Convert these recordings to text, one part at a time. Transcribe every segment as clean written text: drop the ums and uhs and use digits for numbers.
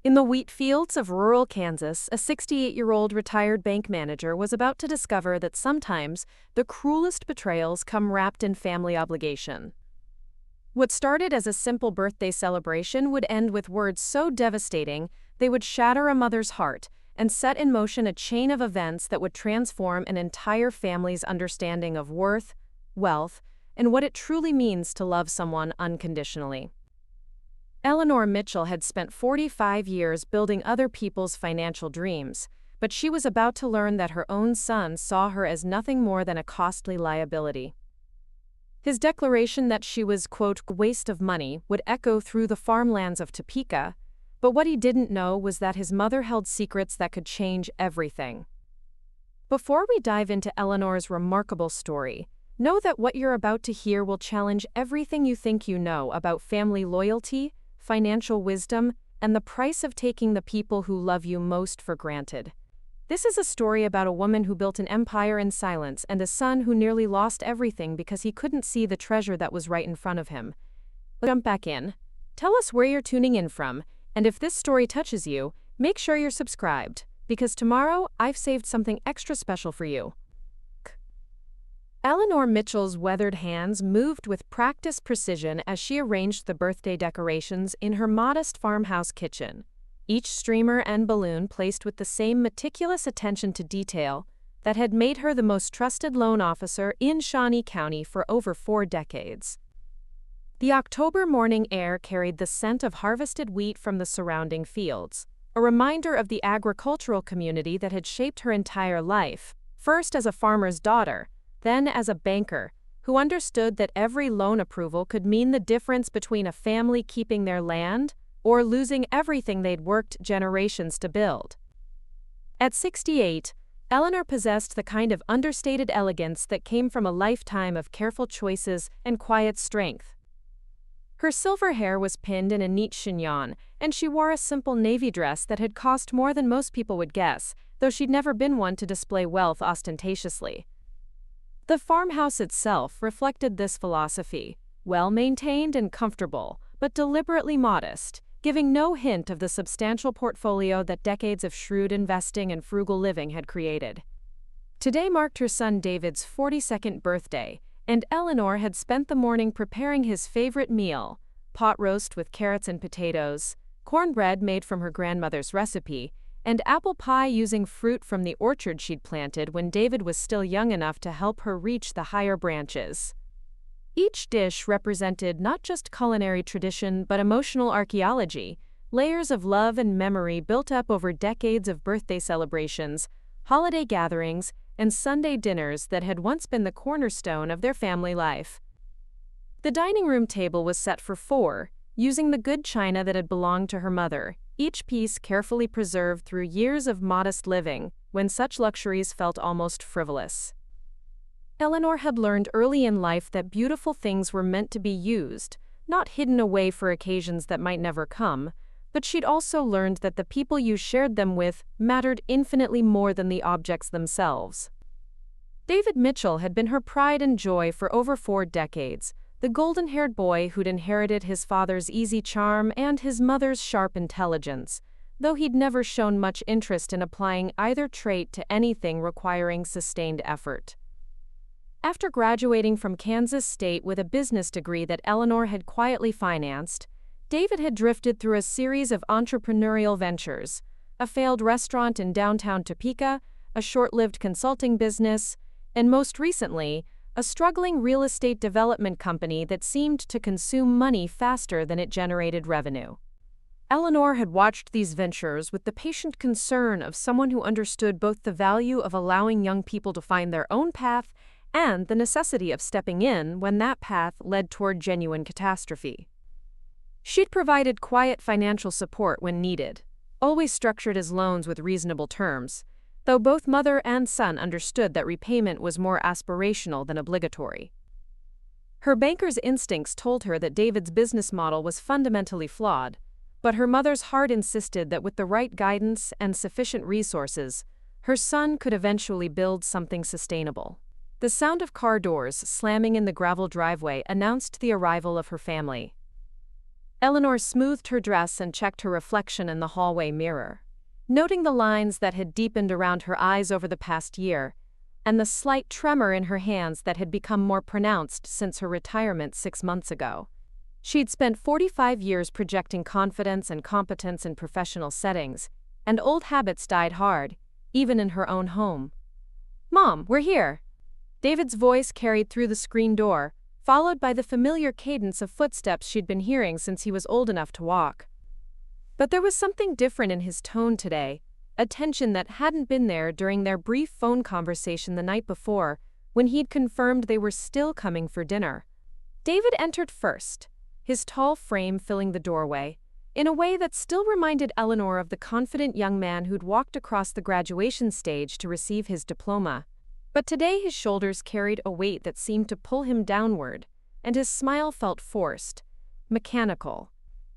In the wheat fields of rural Kansas, a 68-year-old retired bank manager was about to discover that sometimes the cruelest betrayals come wrapped in family obligation. What started as a simple birthday celebration would end with words so devastating they would shatter a mother's heart and set in motion a chain of events that would transform an entire family's understanding of worth, wealth, and what it truly means to love someone unconditionally. Eleanor Mitchell had spent 45 years building other people's financial dreams, but she was about to learn that her own son saw her as nothing more than a costly liability. His declaration that she was, quote, a waste of money would echo through the farmlands of Topeka, but what he didn't know was that his mother held secrets that could change everything. Before we dive into Eleanor's remarkable story, know that what you're about to hear will challenge everything you think you know about family loyalty, financial wisdom, and the price of taking the people who love you most for granted. This is a story about a woman who built an empire in silence and a son who nearly lost everything because he couldn't see the treasure that was right in front of him. Let's jump back in. Tell us where you're tuning in from, and if this story touches you, make sure you're subscribed, because tomorrow I've saved something extra special for you. Eleanor Mitchell's weathered hands moved with practiced precision as she arranged the birthday decorations in her modest farmhouse kitchen, each streamer and balloon placed with the same meticulous attention to detail that had made her the most trusted loan officer in Shawnee County for over 4 decades. The October morning air carried the scent of harvested wheat from the surrounding fields, a reminder of the agricultural community that had shaped her entire life, first as a farmer's daughter, then as a banker, who understood that every loan approval could mean the difference between a family keeping their land or losing everything they'd worked generations to build. At 68, Eleanor possessed the kind of understated elegance that came from a lifetime of careful choices and quiet strength. Her silver hair was pinned in a neat chignon, and she wore a simple navy dress that had cost more than most people would guess, though she'd never been one to display wealth ostentatiously. The farmhouse itself reflected this philosophy, well-maintained and comfortable, but deliberately modest, giving no hint of the substantial portfolio that decades of shrewd investing and frugal living had created. Today marked her son David's 42nd birthday, and Eleanor had spent the morning preparing his favorite meal, pot roast with carrots and potatoes, cornbread made from her grandmother's recipe, and apple pie using fruit from the orchard she'd planted when David was still young enough to help her reach the higher branches. Each dish represented not just culinary tradition but emotional archaeology, layers of love and memory built up over decades of birthday celebrations, holiday gatherings, and Sunday dinners that had once been the cornerstone of their family life. The dining room table was set for 4, using the good china that had belonged to her mother, each piece carefully preserved through years of modest living, when such luxuries felt almost frivolous. Eleanor had learned early in life that beautiful things were meant to be used, not hidden away for occasions that might never come, but she'd also learned that the people you shared them with mattered infinitely more than the objects themselves. David Mitchell had been her pride and joy for over 4 decades, the golden-haired boy who'd inherited his father's easy charm and his mother's sharp intelligence, though he'd never shown much interest in applying either trait to anything requiring sustained effort. After graduating from Kansas State with a business degree that Eleanor had quietly financed, David had drifted through a series of entrepreneurial ventures, a failed restaurant in downtown Topeka, a short-lived consulting business, and most recently, a struggling real estate development company that seemed to consume money faster than it generated revenue. Eleanor had watched these ventures with the patient concern of someone who understood both the value of allowing young people to find their own path and the necessity of stepping in when that path led toward genuine catastrophe. She'd provided quiet financial support when needed, always structured as loans with reasonable terms, though both mother and son understood that repayment was more aspirational than obligatory. Her banker's instincts told her that David's business model was fundamentally flawed, but her mother's heart insisted that with the right guidance and sufficient resources, her son could eventually build something sustainable. The sound of car doors slamming in the gravel driveway announced the arrival of her family. Eleanor smoothed her dress and checked her reflection in the hallway mirror. Noting the lines that had deepened around her eyes over the past year, and the slight tremor in her hands that had become more pronounced since her retirement 6 months ago. She'd spent 45 years projecting confidence and competence in professional settings, and old habits died hard, even in her own home. "Mom, we're here!" David's voice carried through the screen door, followed by the familiar cadence of footsteps she'd been hearing since he was old enough to walk. But there was something different in his tone today, a tension that hadn't been there during their brief phone conversation the night before, when he'd confirmed they were still coming for dinner. David entered first, his tall frame filling the doorway, in a way that still reminded Eleanor of the confident young man who'd walked across the graduation stage to receive his diploma. But today his shoulders carried a weight that seemed to pull him downward, and his smile felt forced, mechanical.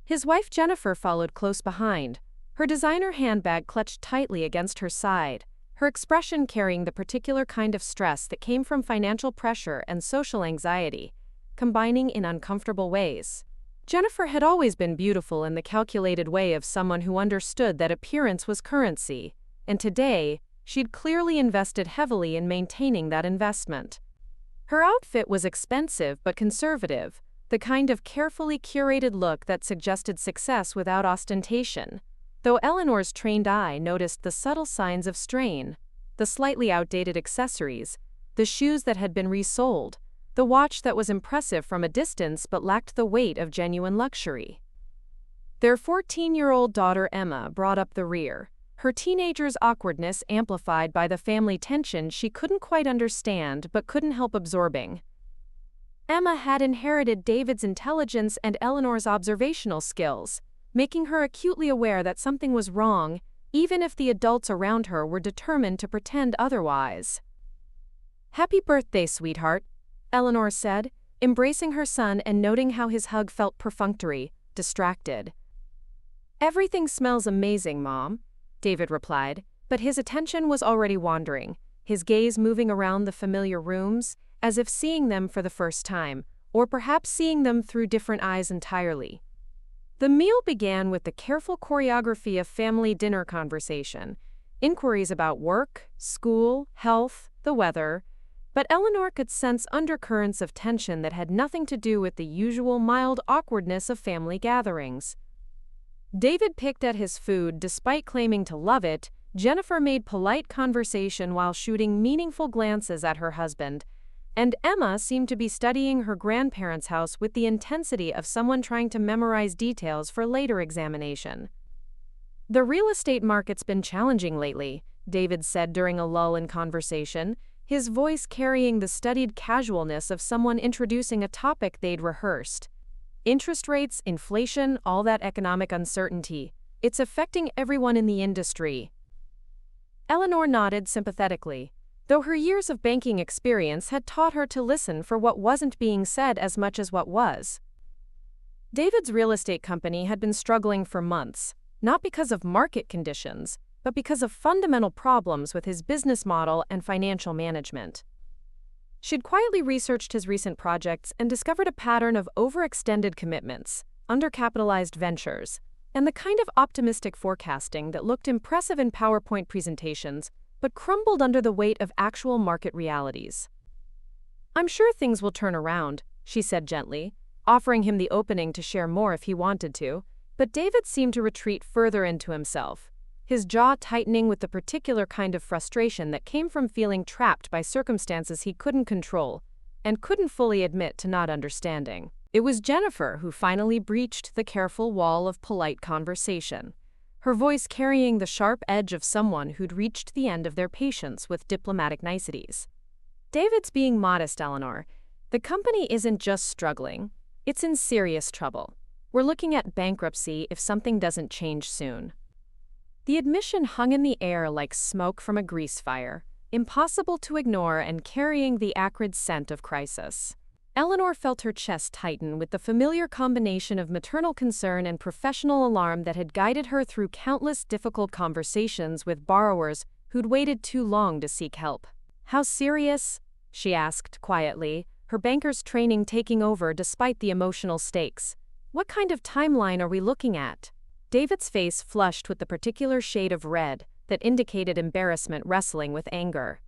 His wife Jennifer followed close behind, her designer handbag clutched tightly against her side, her expression carrying the particular kind of stress that came from financial pressure and social anxiety, combining in uncomfortable ways. Jennifer had always been beautiful in the calculated way of someone who understood that appearance was currency, and today, she'd clearly invested heavily in maintaining that investment. Her outfit was expensive but conservative, the kind of carefully curated look that suggested success without ostentation, though Eleanor's trained eye noticed the subtle signs of strain, the slightly outdated accessories, the shoes that had been resold, the watch that was impressive from a distance but lacked the weight of genuine luxury. Their 14-year-old daughter Emma brought up the rear, her teenager's awkwardness amplified by the family tension she couldn't quite understand but couldn't help absorbing. Emma had inherited David's intelligence and Eleanor's observational skills, making her acutely aware that something was wrong, even if the adults around her were determined to pretend otherwise. "Happy birthday, sweetheart," Eleanor said, embracing her son and noting how his hug felt perfunctory, distracted. "Everything smells amazing, Mom," David replied, but his attention was already wandering, his gaze moving around the familiar rooms, as if seeing them for the first time, or perhaps seeing them through different eyes entirely. The meal began with the careful choreography of family dinner conversation, inquiries about work, school, health, the weather, but Eleanor could sense undercurrents of tension that had nothing to do with the usual mild awkwardness of family gatherings. David picked at his food despite claiming to love it. Jennifer made polite conversation while shooting meaningful glances at her husband, and Emma seemed to be studying her grandparents' house with the intensity of someone trying to memorize details for later examination. "The real estate market's been challenging lately," David said during a lull in conversation, his voice carrying the studied casualness of someone introducing a topic they'd rehearsed. "Interest rates, inflation, all that economic uncertainty. It's affecting everyone in the industry." Eleanor nodded sympathetically, though her years of banking experience had taught her to listen for what wasn't being said as much as what was. David's real estate company had been struggling for months, not because of market conditions, but because of fundamental problems with his business model and financial management. She'd quietly researched his recent projects and discovered a pattern of overextended commitments, undercapitalized ventures, and the kind of optimistic forecasting that looked impressive in PowerPoint presentations but crumbled under the weight of actual market realities. "I'm sure things will turn around," she said gently, offering him the opening to share more if he wanted to, but David seemed to retreat further into himself, his jaw tightening with the particular kind of frustration that came from feeling trapped by circumstances he couldn't control and couldn't fully admit to not understanding. It was Jennifer who finally breached the careful wall of polite conversation, her voice carrying the sharp edge of someone who'd reached the end of their patience with diplomatic niceties. "David's being modest, Eleanor. The company isn't just struggling, it's in serious trouble. We're looking at bankruptcy if something doesn't change soon." The admission hung in the air like smoke from a grease fire, impossible to ignore and carrying the acrid scent of crisis. Eleanor felt her chest tighten with the familiar combination of maternal concern and professional alarm that had guided her through countless difficult conversations with borrowers who'd waited too long to seek help. "How serious?" she asked quietly, her banker's training taking over despite the emotional stakes. What kind of timeline are we looking at? David's face flushed with the particular shade of red that indicated embarrassment wrestling with anger.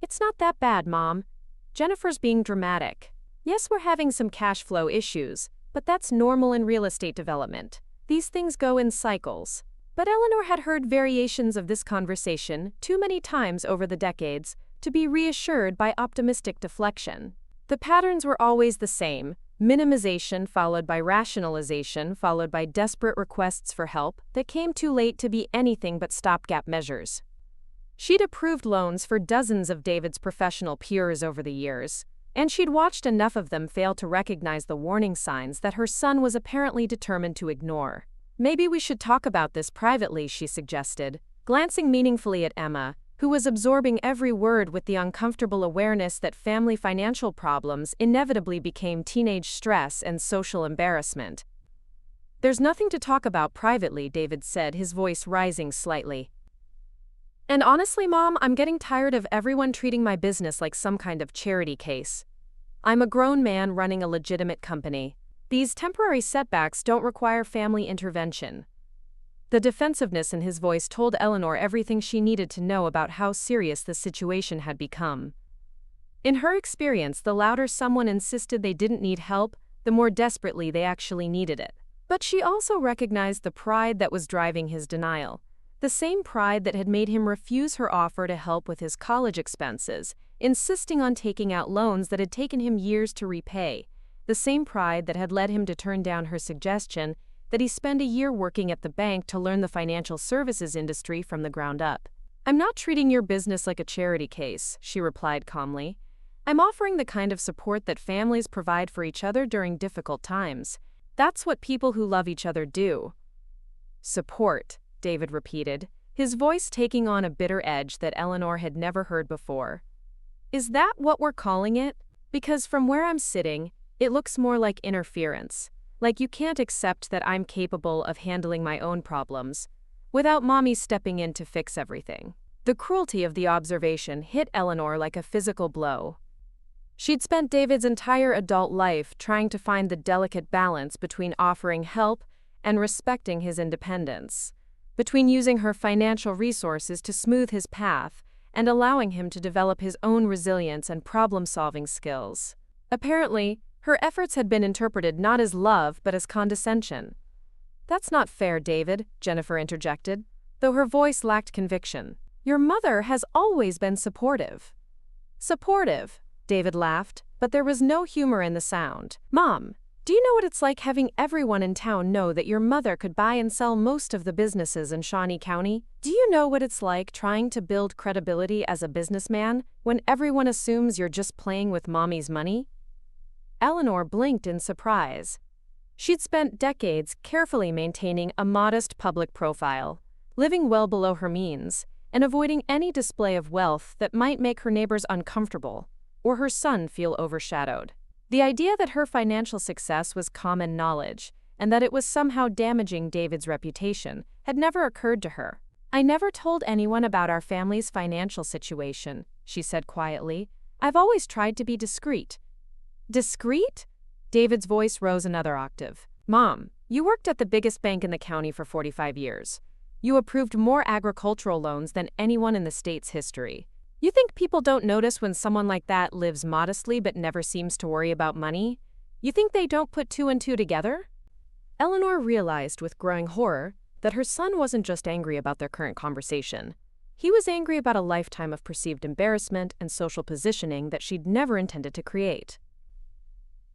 It's not that bad, Mom. Jennifer's being dramatic. Yes, we're having some cash flow issues, but that's normal in real estate development. These things go in cycles. But Eleanor had heard variations of this conversation too many times over the decades to be reassured by optimistic deflection. The patterns were always the same: minimization followed by rationalization followed by desperate requests for help that came too late to be anything but stopgap measures. She'd approved loans for dozens of David's professional peers over the years, and she'd watched enough of them fail to recognize the warning signs that her son was apparently determined to ignore. Maybe we should talk about this privately, she suggested, glancing meaningfully at Emma, who was absorbing every word with the uncomfortable awareness that family financial problems inevitably became teenage stress and social embarrassment. There's nothing to talk about privately, David said, his voice rising slightly. And honestly, Mom, I'm getting tired of everyone treating my business like some kind of charity case. I'm a grown man running a legitimate company. These temporary setbacks don't require family intervention. The defensiveness in his voice told Eleanor everything she needed to know about how serious the situation had become. In her experience, the louder someone insisted they didn't need help, the more desperately they actually needed it. But she also recognized the pride that was driving his denial. The same pride that had made him refuse her offer to help with his college expenses, insisting on taking out loans that had taken him years to repay. The same pride that had led him to turn down her suggestion that he spend a year working at the bank to learn the financial services industry from the ground up. I'm not treating your business like a charity case, she replied calmly. I'm offering the kind of support that families provide for each other during difficult times. That's what people who love each other do. Support, David repeated, his voice taking on a bitter edge that Eleanor had never heard before. Is that what we're calling it? Because from where I'm sitting, it looks more like interference. Like you can't accept that I'm capable of handling my own problems without Mommy stepping in to fix everything. The cruelty of the observation hit Eleanor like a physical blow. She'd spent David's entire adult life trying to find the delicate balance between offering help and respecting his independence, between using her financial resources to smooth his path and allowing him to develop his own resilience and problem-solving skills. Apparently, her efforts had been interpreted not as love but as condescension. That's not fair, David, Jennifer interjected, though her voice lacked conviction. Your mother has always been supportive. Supportive, David laughed, but there was no humor in the sound. Mom, do you know what it's like having everyone in town know that your mother could buy and sell most of the businesses in Shawnee County? Do you know what it's like trying to build credibility as a businessman when everyone assumes you're just playing with Mommy's money? Eleanor blinked in surprise. She'd spent decades carefully maintaining a modest public profile, living well below her means, and avoiding any display of wealth that might make her neighbors uncomfortable or her son feel overshadowed. The idea that her financial success was common knowledge and that it was somehow damaging David's reputation had never occurred to her. I never told anyone about our family's financial situation, she said quietly. I've always tried to be discreet. Discreet? David's voice rose another octave. Mom, you worked at the biggest bank in the county for 45 years. You approved more agricultural loans than anyone in the state's history. You think people don't notice when someone like that lives modestly but never seems to worry about money? You think they don't put two and two together? Eleanor realized with growing horror that her son wasn't just angry about their current conversation. He was angry about a lifetime of perceived embarrassment and social positioning that she'd never intended to create.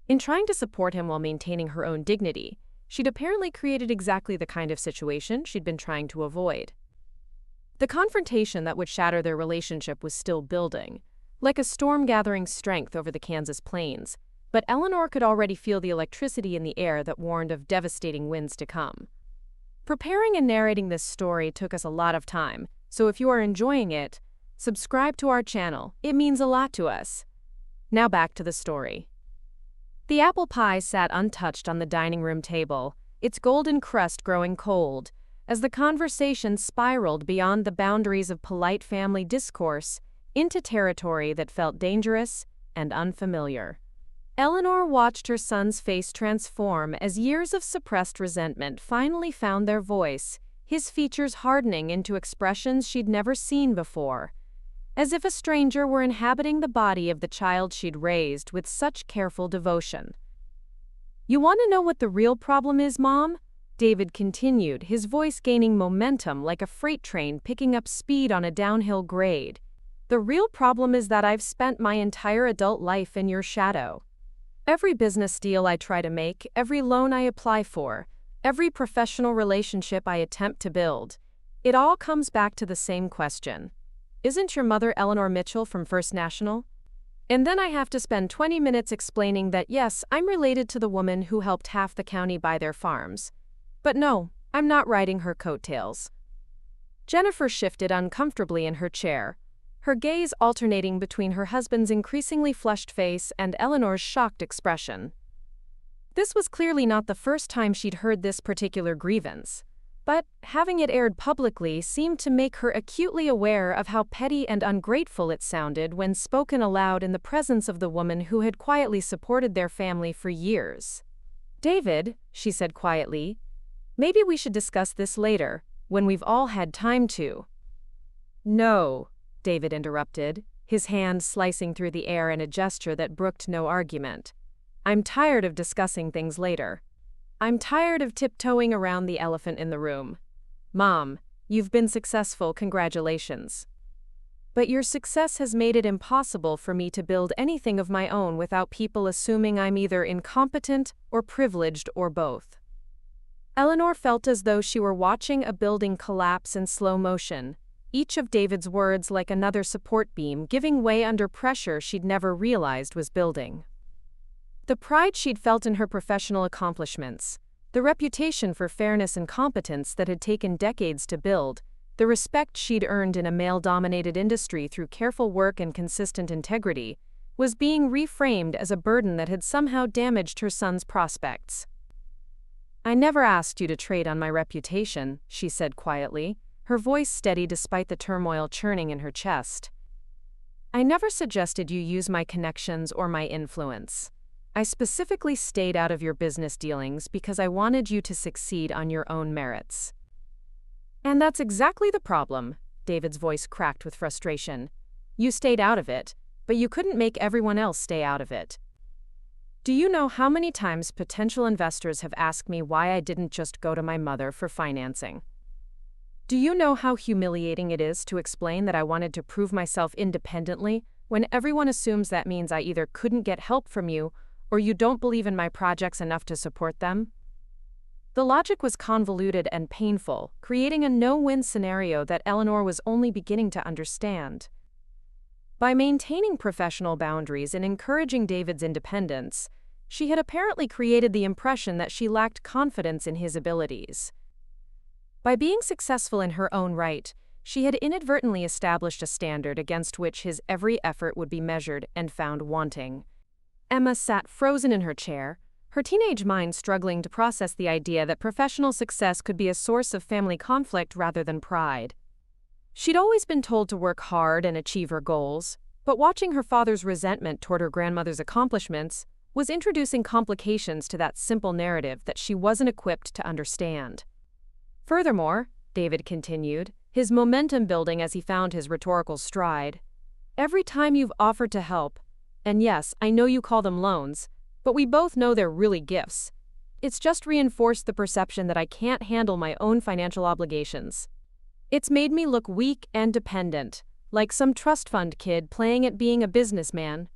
In trying to support him while maintaining her own dignity, she'd apparently created exactly the kind of situation she'd been trying to avoid. The confrontation that would shatter their relationship was still building, like a storm gathering strength over the Kansas plains, but Eleanor could already feel the electricity in the air that warned of devastating winds to come. Preparing and narrating this story took us a lot of time, so if you are enjoying it, subscribe to our channel. It means a lot to us. Now back to the story. The apple pie sat untouched on the dining room table, its golden crust growing cold, as the conversation spiraled beyond the boundaries of polite family discourse into territory that felt dangerous and unfamiliar. Eleanor watched her son's face transform as years of suppressed resentment finally found their voice, his features hardening into expressions she'd never seen before, as if a stranger were inhabiting the body of the child she'd raised with such careful devotion. "You want to know what the real problem is, Mom?" David continued, his voice gaining momentum like a freight train picking up speed on a downhill grade. "The real problem is that I've spent my entire adult life in your shadow. Every business deal I try to make, every loan I apply for, every professional relationship I attempt to build, it all comes back to the same question. Isn't your mother Eleanor Mitchell from First National? And then I have to spend 20 minutes explaining that yes, I'm related to the woman who helped half the county buy their farms. But no, I'm not riding her coattails." Jennifer shifted uncomfortably in her chair, her gaze alternating between her husband's increasingly flushed face and Eleanor's shocked expression. This was clearly not the first time she'd heard this particular grievance, but having it aired publicly seemed to make her acutely aware of how petty and ungrateful it sounded when spoken aloud in the presence of the woman who had quietly supported their family for years. "David," she said quietly, "maybe we should discuss this later, when we've all had time to." "No," David interrupted, his hand slicing through the air in a gesture that brooked no argument. "I'm tired of discussing things later. I'm tired of tiptoeing around the elephant in the room. Mom, you've been successful, congratulations. But your success has made it impossible for me to build anything of my own without people assuming I'm either incompetent or privileged or both." Eleanor felt as though she were watching a building collapse in slow motion, each of David's words like another support beam giving way under pressure she'd never realized was building. The pride she'd felt in her professional accomplishments, the reputation for fairness and competence that had taken decades to build, the respect she'd earned in a male-dominated industry through careful work and consistent integrity, was being reframed as a burden that had somehow damaged her son's prospects. "I never asked you to trade on my reputation," she said quietly, her voice steady despite the turmoil churning in her chest. "I never suggested you use my connections or my influence. I specifically stayed out of your business dealings because I wanted you to succeed on your own merits." "And that's exactly the problem," David's voice cracked with frustration. "You stayed out of it, but you couldn't make everyone else stay out of it. Do you know how many times potential investors have asked me why I didn't just go to my mother for financing? Do you know how humiliating it is to explain that I wanted to prove myself independently when everyone assumes that means I either couldn't get help from you or you don't believe in my projects enough to support them?" The logic was convoluted and painful, creating a no-win scenario that Eleanor was only beginning to understand. By maintaining professional boundaries and encouraging David's independence, she had apparently created the impression that she lacked confidence in his abilities. By being successful in her own right, she had inadvertently established a standard against which his every effort would be measured and found wanting. Emma sat frozen in her chair, her teenage mind struggling to process the idea that professional success could be a source of family conflict rather than pride. She'd always been told to work hard and achieve her goals, but watching her father's resentment toward her grandmother's accomplishments was introducing complications to that simple narrative that she wasn't equipped to understand. "Furthermore," David continued, his momentum building as he found his rhetorical stride, "every time you've offered to help, and yes, I know you call them loans, but we both know they're really gifts, it's just reinforced the perception that I can't handle my own financial obligations. It's made me look weak and dependent, like some trust fund kid playing at being a businessman."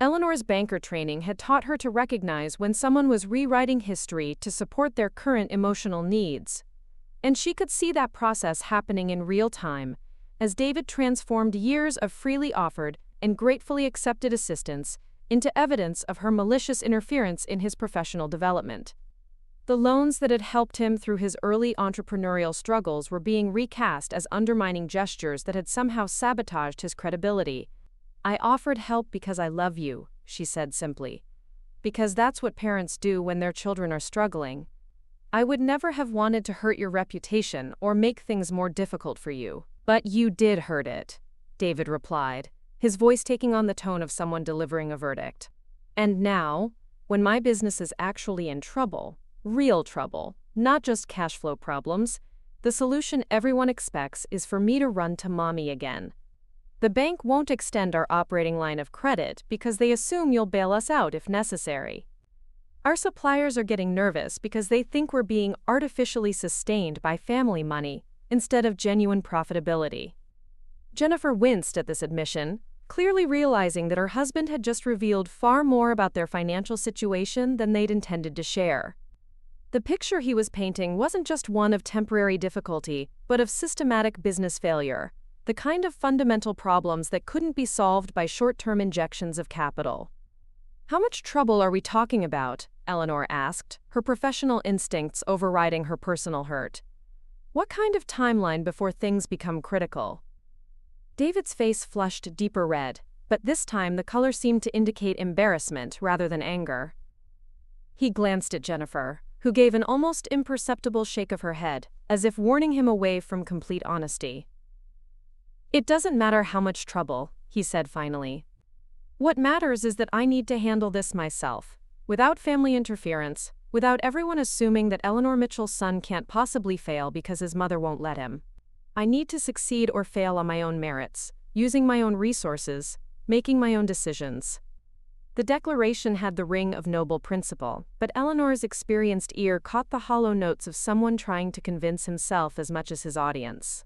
Eleanor's banker training had taught her to recognize when someone was rewriting history to support their current emotional needs. And she could see that process happening in real time, as David transformed years of freely offered and gratefully accepted assistance into evidence of her malicious interference in his professional development. The loans that had helped him through his early entrepreneurial struggles were being recast as undermining gestures that had somehow sabotaged his credibility. "I offered help because I love you," she said simply. "Because that's what parents do when their children are struggling. I would never have wanted to hurt your reputation or make things more difficult for you." "But you did hurt it," David replied, his voice taking on the tone of someone delivering a verdict. And now, when my business is actually in trouble, real trouble, not just cash flow problems, the solution everyone expects is for me to run to mommy again. The bank won't extend our operating line of credit because they assume you'll bail us out if necessary. Our suppliers are getting nervous because they think we're being artificially sustained by family money instead of genuine profitability. Jennifer winced at this admission, clearly realizing that her husband had just revealed far more about their financial situation than they'd intended to share. The picture he was painting wasn't just one of temporary difficulty, but of systematic business failure, the kind of fundamental problems that couldn't be solved by short-term injections of capital. "How much trouble are we talking about?" Eleanor asked, her professional instincts overriding her personal hurt. "What kind of timeline before things become critical?" David's face flushed deeper red, but this time the color seemed to indicate embarrassment rather than anger. He glanced at Jennifer, who gave an almost imperceptible shake of her head, as if warning him away from complete honesty. "It doesn't matter how much trouble," he said finally. "What matters is that I need to handle this myself, without family interference, without everyone assuming that Eleanor Mitchell's son can't possibly fail because his mother won't let him. I need to succeed or fail on my own merits, using my own resources, making my own decisions." The declaration had the ring of noble principle, but Eleanor's experienced ear caught the hollow notes of someone trying to convince himself as much as his audience.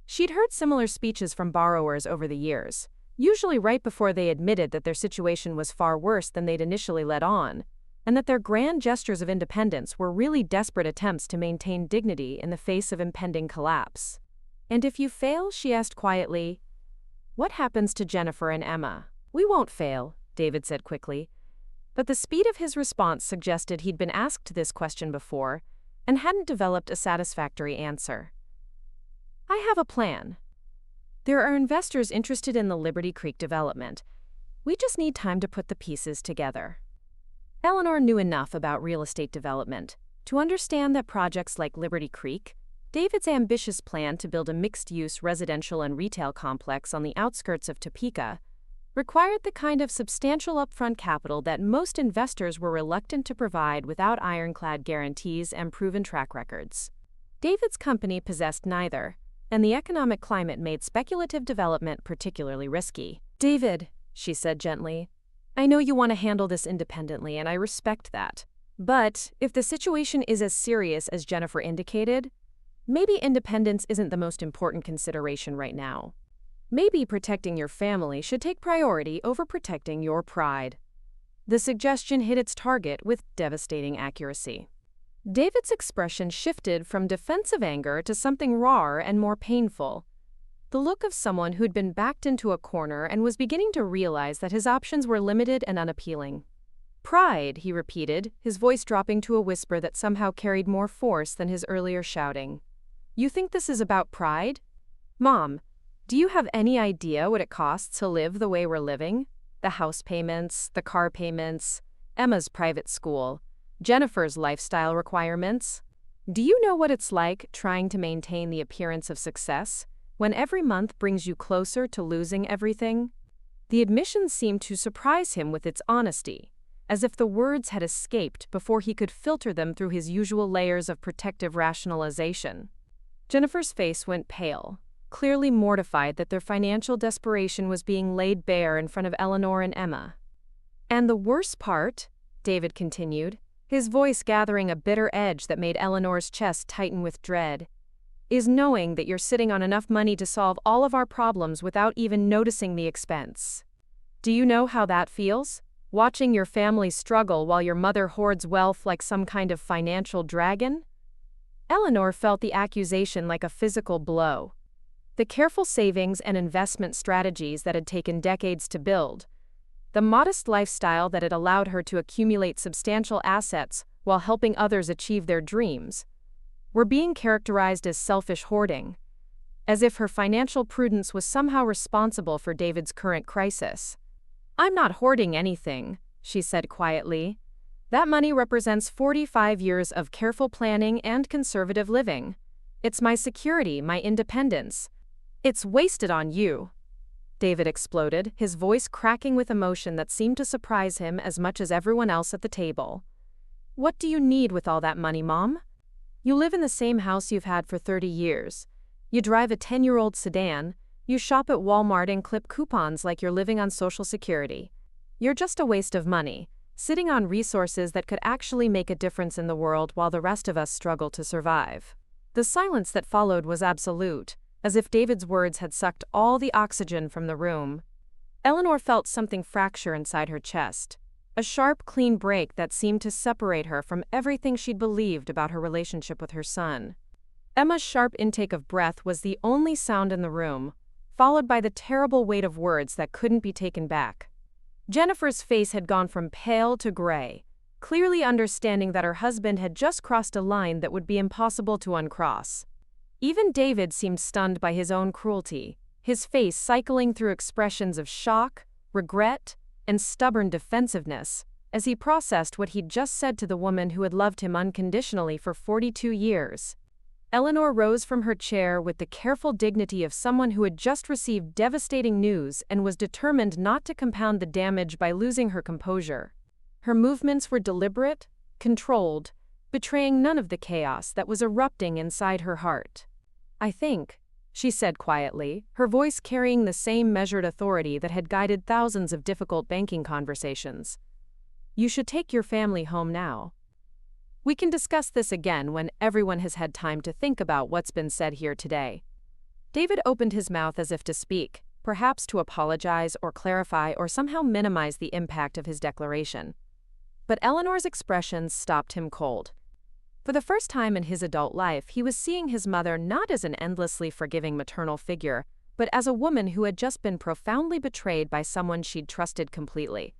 She'd heard similar speeches from borrowers over the years, usually right before they admitted that their situation was far worse than they'd initially let on, and that their grand gestures of independence were really desperate attempts to maintain dignity in the face of impending collapse. "And if you fail?" she asked quietly. "What happens to Jennifer and Emma?" "We won't fail," David said quickly. But the speed of his response suggested he'd been asked this question before and hadn't developed a satisfactory answer. "I have a plan. There are investors interested in the Liberty Creek development. We just need time to put the pieces together." Eleanor knew enough about real estate development to understand that projects like Liberty Creek, David's ambitious plan to build a mixed-use residential and retail complex on the outskirts of Topeka, required the kind of substantial upfront capital that most investors were reluctant to provide without ironclad guarantees and proven track records. David's company possessed neither, and the economic climate made speculative development particularly risky. "David," she said gently, "I know you want to handle this independently, and I respect that. But if the situation is as serious as Jennifer indicated, maybe independence isn't the most important consideration right now. Maybe protecting your family should take priority over protecting your pride." The suggestion hit its target with devastating accuracy. David's expression shifted from defensive anger to something rawer and more painful, the look of someone who'd been backed into a corner and was beginning to realize that his options were limited and unappealing. "Pride," he repeated, his voice dropping to a whisper that somehow carried more force than his earlier shouting. "You think this is about pride? Mom, do you have any idea what it costs to live the way we're living? The house payments, the car payments, Emma's private school, Jennifer's lifestyle requirements. Do you know what it's like trying to maintain the appearance of success when every month brings you closer to losing everything?" The admission seemed to surprise him with its honesty, as if the words had escaped before he could filter them through his usual layers of protective rationalization. Jennifer's face went pale, clearly mortified that their financial desperation was being laid bare in front of Eleanor and Emma. "And the worst part," David continued, his voice gathering a bitter edge that made Eleanor's chest tighten with dread, "is knowing that you're sitting on enough money to solve all of our problems without even noticing the expense. Do you know how that feels? Watching your family struggle while your mother hoards wealth like some kind of financial dragon?" Eleanor felt the accusation like a physical blow. The careful savings and investment strategies that had taken decades to build, the modest lifestyle that had allowed her to accumulate substantial assets while helping others achieve their dreams, were being characterized as selfish hoarding, as if her financial prudence was somehow responsible for David's current crisis. "I'm not hoarding anything," she said quietly. "That money represents 45 years of careful planning and conservative living. It's my security, my independence. It's wasted on you." David exploded, his voice cracking with emotion that seemed to surprise him as much as everyone else at the table. "What do you need with all that money, Mom? You live in the same house you've had for 30 years. You drive a 10-year-old sedan, you shop at Walmart and clip coupons like you're living on Social Security. You're just a waste of money, sitting on resources that could actually make a difference in the world while the rest of us struggle to survive." The silence that followed was absolute, as if David's words had sucked all the oxygen from the room. Eleanor felt something fracture inside her chest, a sharp, clean break that seemed to separate her from everything she'd believed about her relationship with her son. Emma's sharp intake of breath was the only sound in the room, followed by the terrible weight of words that couldn't be taken back. Jennifer's face had gone from pale to gray, clearly understanding that her husband had just crossed a line that would be impossible to uncross. Even David seemed stunned by his own cruelty, his face cycling through expressions of shock, regret, and stubborn defensiveness, as he processed what he'd just said to the woman who had loved him unconditionally for 42 years. Eleanor rose from her chair with the careful dignity of someone who had just received devastating news and was determined not to compound the damage by losing her composure. Her movements were deliberate, controlled, betraying none of the chaos that was erupting inside her heart. "I think," she said quietly, her voice carrying the same measured authority that had guided thousands of difficult banking conversations, "you should take your family home now. We can discuss this again when everyone has had time to think about what's been said here today." David opened his mouth as if to speak, perhaps to apologize or clarify or somehow minimize the impact of his declaration. But Eleanor's expressions stopped him cold. For the first time in his adult life, he was seeing his mother not as an endlessly forgiving maternal figure, but as a woman who had just been profoundly betrayed by someone she'd trusted completely.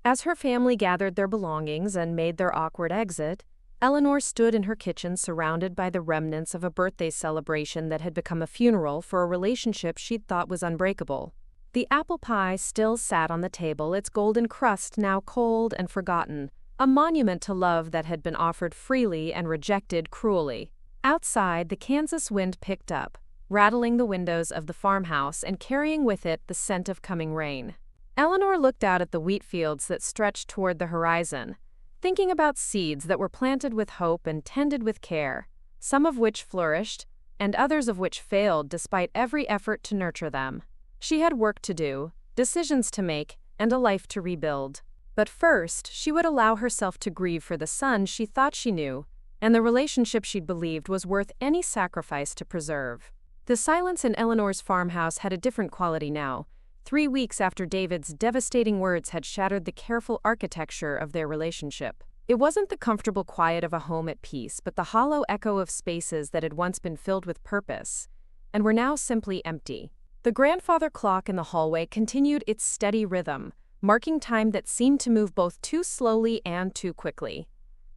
As her family gathered their belongings and made their awkward exit, Eleanor stood in her kitchen surrounded by the remnants of a birthday celebration that had become a funeral for a relationship she'd thought was unbreakable. The apple pie still sat on the table, its golden crust now cold and forgotten, a monument to love that had been offered freely and rejected cruelly. Outside, the Kansas wind picked up, rattling the windows of the farmhouse and carrying with it the scent of coming rain. Eleanor looked out at the wheat fields that stretched toward the horizon, thinking about seeds that were planted with hope and tended with care, some of which flourished, and others of which failed despite every effort to nurture them. She had work to do, decisions to make, and a life to rebuild. But first, she would allow herself to grieve for the son she thought she knew, and the relationship she'd believed was worth any sacrifice to preserve. The silence in Eleanor's farmhouse had a different quality now, 3 weeks after David's devastating words had shattered the careful architecture of their relationship. It wasn't the comfortable quiet of a home at peace, but the hollow echo of spaces that had once been filled with purpose, and were now simply empty. The grandfather clock in the hallway continued its steady rhythm, marking time that seemed to move both too slowly and too quickly.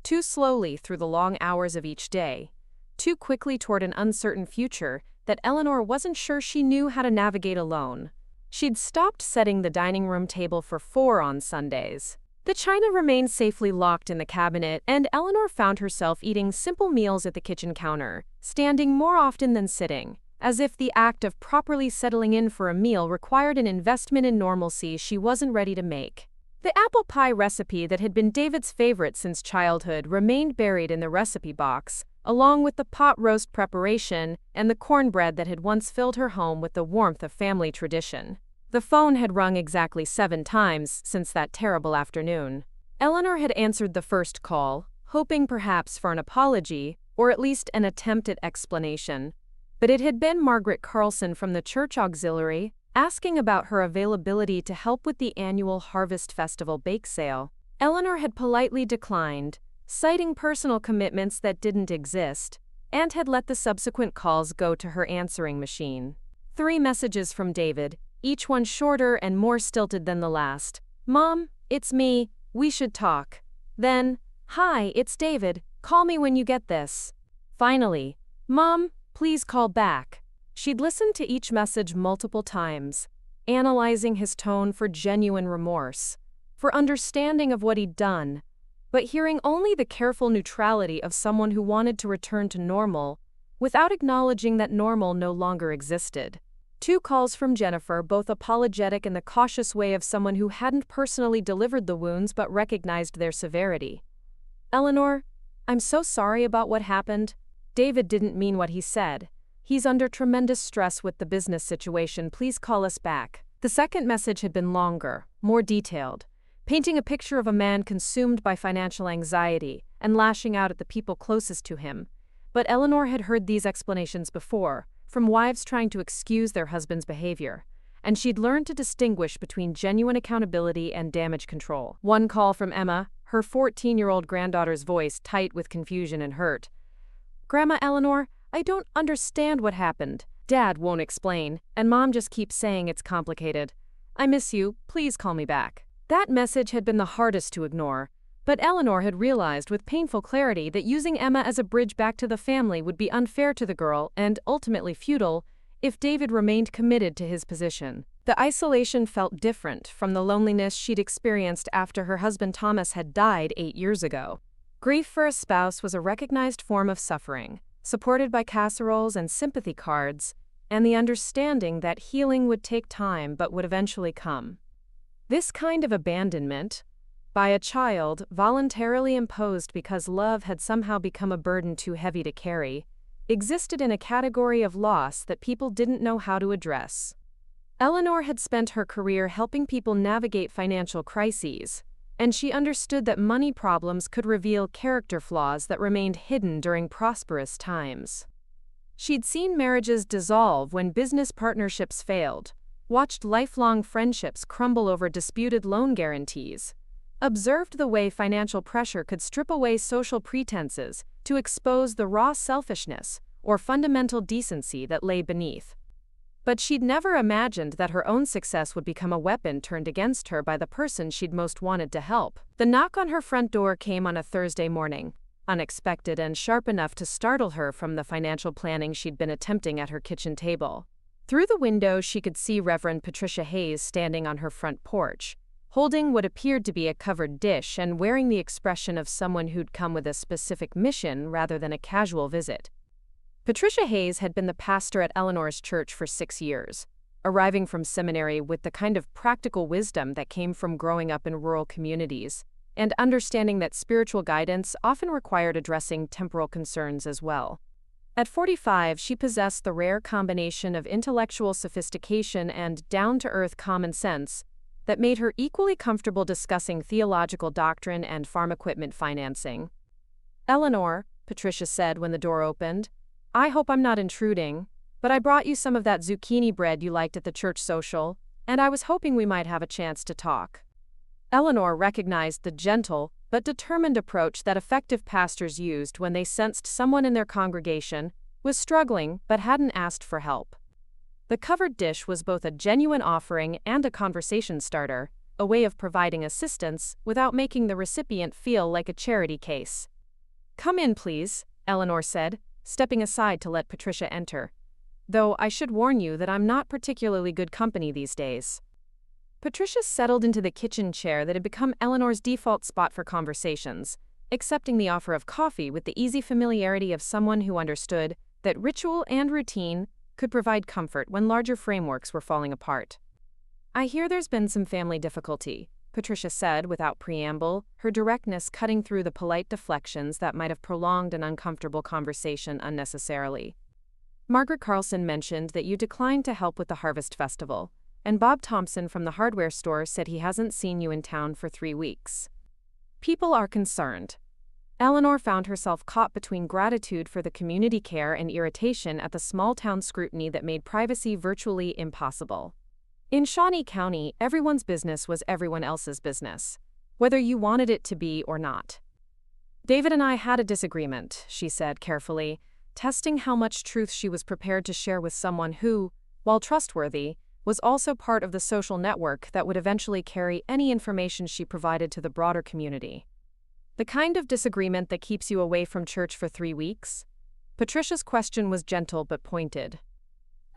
Too slowly through the long hours of each day, too quickly toward an uncertain future that Eleanor wasn't sure she knew how to navigate alone. She'd stopped setting the dining room table for 4 on Sundays. The china remained safely locked in the cabinet, and Eleanor found herself eating simple meals at the kitchen counter, standing more often than sitting, as if the act of properly settling in for a meal required an investment in normalcy she wasn't ready to make. The apple pie recipe that had been David's favorite since childhood remained buried in the recipe box, along with the pot roast preparation and the cornbread that had once filled her home with the warmth of family tradition. The phone had rung exactly 7 times since that terrible afternoon. Eleanor had answered the first call, hoping perhaps for an apology, or at least an attempt at explanation. But it had been Margaret Carlson from the church auxiliary, asking about her availability to help with the annual Harvest Festival bake sale. Eleanor had politely declined, citing personal commitments that didn't exist, and had let the subsequent calls go to her answering machine. 3 messages from David, each one shorter and more stilted than the last. "Mom, it's me, we should talk." Then, "Hi, it's David, call me when you get this." Finally, "Mom, please call back." She'd listened to each message multiple times, analyzing his tone for genuine remorse, for understanding of what he'd done, but hearing only the careful neutrality of someone who wanted to return to normal, without acknowledging that normal no longer existed. Two calls from Jennifer, both apologetic in the cautious way of someone who hadn't personally delivered the wounds but recognized their severity. Eleanor, I'm so sorry about what happened. David didn't mean what he said. He's under tremendous stress with the business situation. Please call us back. The second message had been longer, more detailed, painting a picture of a man consumed by financial anxiety and lashing out at the people closest to him. But Eleanor had heard these explanations before, from wives trying to excuse their husband's behavior, and she'd learned to distinguish between genuine accountability and damage control. One call from Emma, her 14-year-old granddaughter's voice tight with confusion and hurt. Grandma Eleanor, I don't understand what happened. Dad won't explain, and Mom just keeps saying it's complicated. I miss you, please call me back. That message had been the hardest to ignore, but Eleanor had realized with painful clarity that using Emma as a bridge back to the family would be unfair to the girl and ultimately futile if David remained committed to his position. The isolation felt different from the loneliness she'd experienced after her husband Thomas had died 8 years ago. Grief for a spouse was a recognized form of suffering, supported by casseroles and sympathy cards, and the understanding that healing would take time but would eventually come. This kind of abandonment, by a child voluntarily imposed because love had somehow become a burden too heavy to carry, existed in a category of loss that people didn't know how to address. Eleanor had spent her career helping people navigate financial crises, and she understood that money problems could reveal character flaws that remained hidden during prosperous times. She'd seen marriages dissolve when business partnerships failed, watched lifelong friendships crumble over disputed loan guarantees, observed the way financial pressure could strip away social pretenses to expose the raw selfishness or fundamental decency that lay beneath. But she'd never imagined that her own success would become a weapon turned against her by the person she'd most wanted to help. The knock on her front door came on a Thursday morning, unexpected and sharp enough to startle her from the financial planning she'd been attempting at her kitchen table. Through the window, she could see Reverend Patricia Hayes standing on her front porch, holding what appeared to be a covered dish and wearing the expression of someone who'd come with a specific mission rather than a casual visit. Patricia Hayes had been the pastor at Eleanor's church for 6 years, arriving from seminary with the kind of practical wisdom that came from growing up in rural communities, and understanding that spiritual guidance often required addressing temporal concerns as well. At 45, she possessed the rare combination of intellectual sophistication and down-to-earth common sense that made her equally comfortable discussing theological doctrine and farm equipment financing. Eleanor, Patricia said when the door opened, I hope I'm not intruding, but I brought you some of that zucchini bread you liked at the church social, and I was hoping we might have a chance to talk. Eleanor recognized the gentle but determined approach that effective pastors used when they sensed someone in their congregation was struggling but hadn't asked for help. The covered dish was both a genuine offering and a conversation starter, a way of providing assistance without making the recipient feel like a charity case. Come in, please, Eleanor said, stepping aside to let Patricia enter. Though I should warn you that I'm not particularly good company these days. Patricia settled into the kitchen chair that had become Eleanor's default spot for conversations, accepting the offer of coffee with the easy familiarity of someone who understood that ritual and routine could provide comfort when larger frameworks were falling apart. I hear there's been some family difficulty, Patricia said without preamble, her directness cutting through the polite deflections that might have prolonged an uncomfortable conversation unnecessarily. Margaret Carlson mentioned that you declined to help with the Harvest Festival, and Bob Thompson from the hardware store said he hasn't seen you in town for 3 weeks. People are concerned. Eleanor found herself caught between gratitude for the community care and irritation at the small-town scrutiny that made privacy virtually impossible. In Shawnee County, everyone's business was everyone else's business, whether you wanted it to be or not. David and I had a disagreement, she said carefully, testing how much truth she was prepared to share with someone who, while trustworthy, was also part of the social network that would eventually carry any information she provided to the broader community. The kind of disagreement that keeps you away from church for 3 weeks? Patricia's question was gentle but pointed.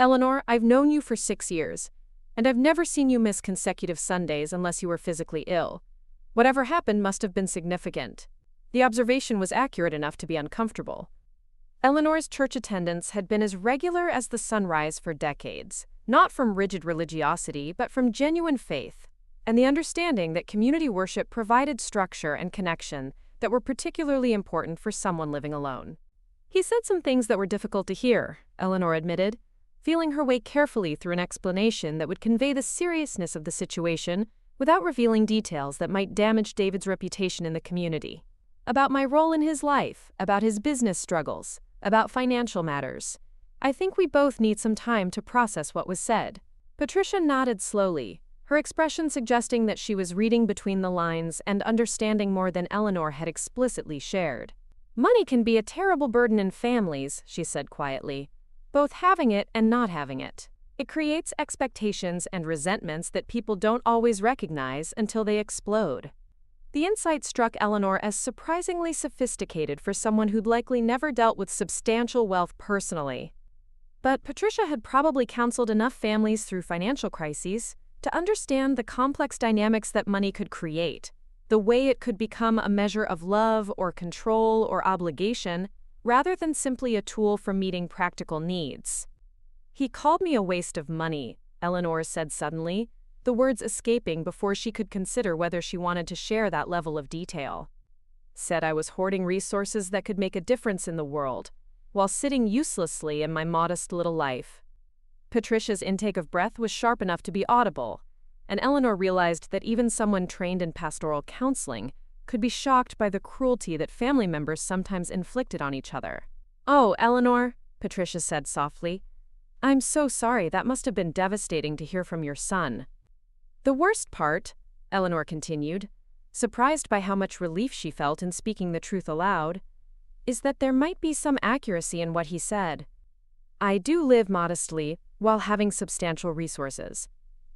Eleanor, I've known you for 6 years, and I've never seen you miss consecutive Sundays unless you were physically ill. Whatever happened must have been significant. The observation was accurate enough to be uncomfortable. Eleanor's church attendance had been as regular as the sunrise for decades, not from rigid religiosity, but from genuine faith, and the understanding that community worship provided structure and connection that were particularly important for someone living alone. He said some things that were difficult to hear, Eleanor admitted, feeling her way carefully through an explanation that would convey the seriousness of the situation without revealing details that might damage David's reputation in the community. About my role in his life, about his business struggles, about financial matters. I think we both need some time to process what was said. Patricia nodded slowly, her expression suggesting that she was reading between the lines and understanding more than Eleanor had explicitly shared. Money can be a terrible burden in families, she said quietly, both having it and not having it. It creates expectations and resentments that people don't always recognize until they explode. The insight struck Eleanor as surprisingly sophisticated for someone who'd likely never dealt with substantial wealth personally. But Patricia had probably counseled enough families through financial crises to understand the complex dynamics that money could create, the way it could become a measure of love or control or obligation, rather than simply a tool for meeting practical needs. "He called me a waste of money," Eleanor said suddenly, the words escaping before she could consider whether she wanted to share that level of detail. "Said I was hoarding resources that could make a difference in the world, while sitting uselessly in my modest little life." Patricia's intake of breath was sharp enough to be audible, and Eleanor realized that even someone trained in pastoral counseling could be shocked by the cruelty that family members sometimes inflicted on each other. "Oh, Eleanor," Patricia said softly, "I'm so sorry. That must have been devastating to hear from your son." "The worst part," Eleanor continued, surprised by how much relief she felt in speaking the truth aloud, "is that there might be some accuracy in what he said. I do live modestly while having substantial resources.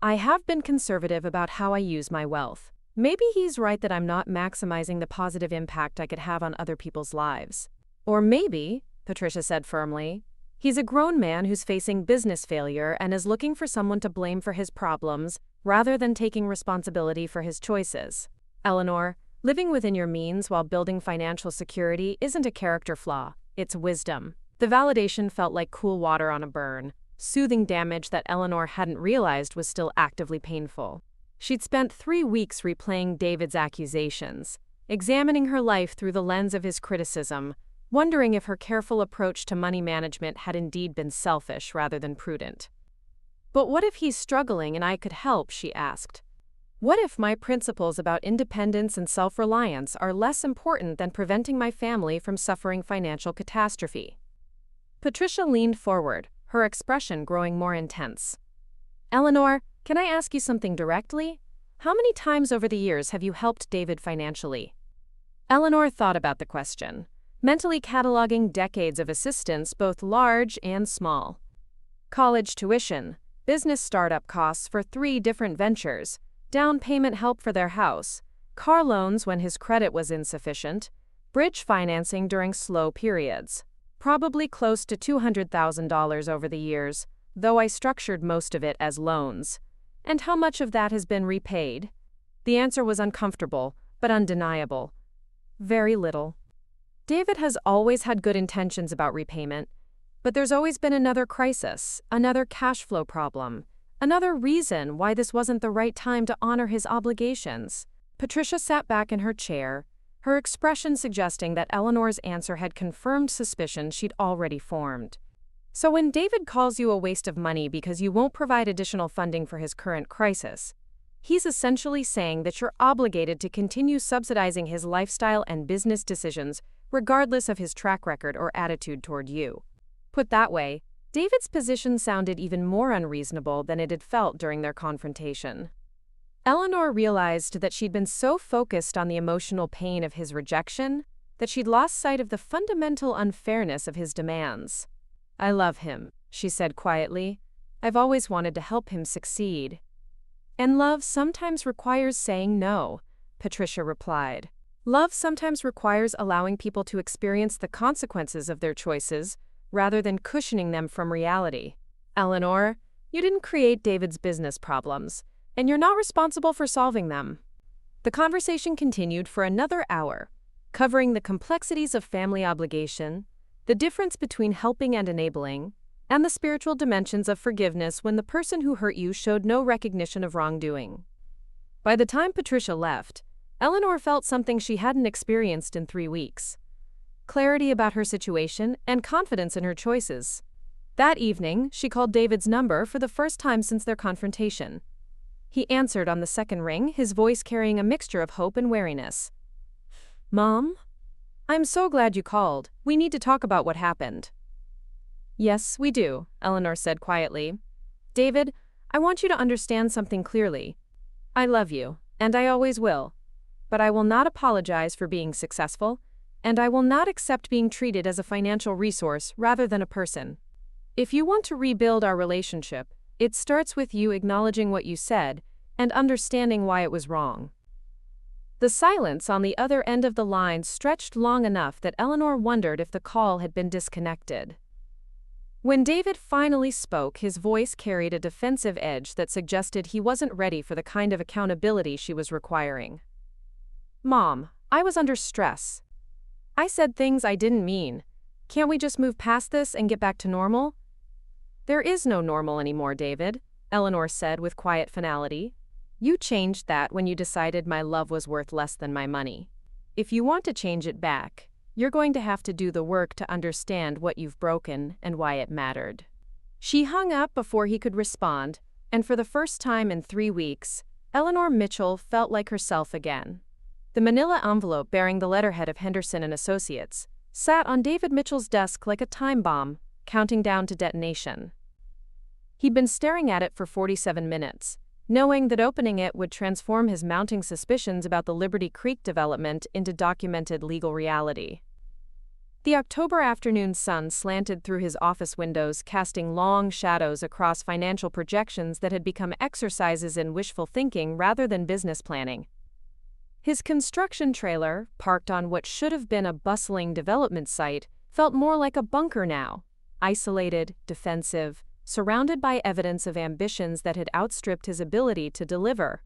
I have been conservative about how I use my wealth. Maybe he's right that I'm not maximizing the positive impact I could have on other people's lives. Or maybe," Patricia said firmly, "he's a grown man who's facing business failure and is looking for someone to blame for his problems rather than taking responsibility for his choices. Eleanor, living within your means while building financial security isn't a character flaw, it's wisdom." The validation felt like cool water on a burn, soothing damage that Eleanor hadn't realized was still actively painful. She'd spent 3 weeks replaying David's accusations, examining her life through the lens of his criticism, wondering if her careful approach to money management had indeed been selfish rather than prudent. "But what if he's struggling and I could help?" she asked. "What if my principles about independence and self-reliance are less important than preventing my family from suffering financial catastrophe?" Patricia leaned forward, her expression growing more intense. "Eleanor, can I ask you something directly? How many times over the years have you helped David financially?" Eleanor thought about the question, mentally cataloging decades of assistance, both large and small. College tuition, business startup costs for 3 different ventures, down payment help for their house, car loans when his credit was insufficient, bridge financing during slow periods. Probably close to $200,000 over the years, though I structured most of it as loans. And how much of that has been repaid? The answer was uncomfortable, but undeniable. Very little. David has always had good intentions about repayment, but there's always been another crisis, another cash flow problem, another reason why this wasn't the right time to honor his obligations. Patricia sat back in her chair, her expression suggesting that Eleanor's answer had confirmed suspicion she'd already formed. "So when David calls you a waste of money because you won't provide additional funding for his current crisis, he's essentially saying that you're obligated to continue subsidizing his lifestyle and business decisions regardless of his track record or attitude toward you." Put that way, David's position sounded even more unreasonable than it had felt during their confrontation. Eleanor realized that she'd been so focused on the emotional pain of his rejection that she'd lost sight of the fundamental unfairness of his demands. "I love him," she said quietly. "I've always wanted to help him succeed." "And love sometimes requires saying no," Patricia replied. "Love sometimes requires allowing people to experience the consequences of their choices rather than cushioning them from reality. Eleanor, you didn't create David's business problems, and you're not responsible for solving them." The conversation continued for another hour, covering the complexities of family obligation, the difference between helping and enabling, and the spiritual dimensions of forgiveness when the person who hurt you showed no recognition of wrongdoing. By the time Patricia left, Eleanor felt something she hadn't experienced in 3 weeks: clarity about her situation and confidence in her choices. That evening, she called David's number for the first time since their confrontation. He answered on the second ring, his voice carrying a mixture of hope and wariness. "Mom? I'm so glad you called. We need to talk about what happened." "Yes, we do," Eleanor said quietly. "David, I want you to understand something clearly. I love you, and I always will. But I will not apologize for being successful, and I will not accept being treated as a financial resource rather than a person. If you want to rebuild our relationship, it starts with you acknowledging what you said and understanding why it was wrong." The silence on the other end of the line stretched long enough that Eleanor wondered if the call had been disconnected. When David finally spoke, his voice carried a defensive edge that suggested he wasn't ready for the kind of accountability she was requiring. "Mom, I was under stress. I said things I didn't mean. Can't we just move past this and get back to normal?" "There is no normal anymore, David," Eleanor said with quiet finality. "You changed that when you decided my love was worth less than my money. If you want to change it back, you're going to have to do the work to understand what you've broken and why it mattered." She hung up before he could respond, and for the first time in 3 weeks, Eleanor Mitchell felt like herself again. The manila envelope bearing the letterhead of Henderson and Associates sat on David Mitchell's desk like a time bomb, counting down to detonation. He'd been staring at it for 47 minutes, knowing that opening it would transform his mounting suspicions about the Liberty Creek development into documented legal reality. The October afternoon sun slanted through his office windows, casting long shadows across financial projections that had become exercises in wishful thinking rather than business planning. His construction trailer, parked on what should have been a bustling development site, felt more like a bunker now, isolated, defensive, surrounded by evidence of ambitions that had outstripped his ability to deliver.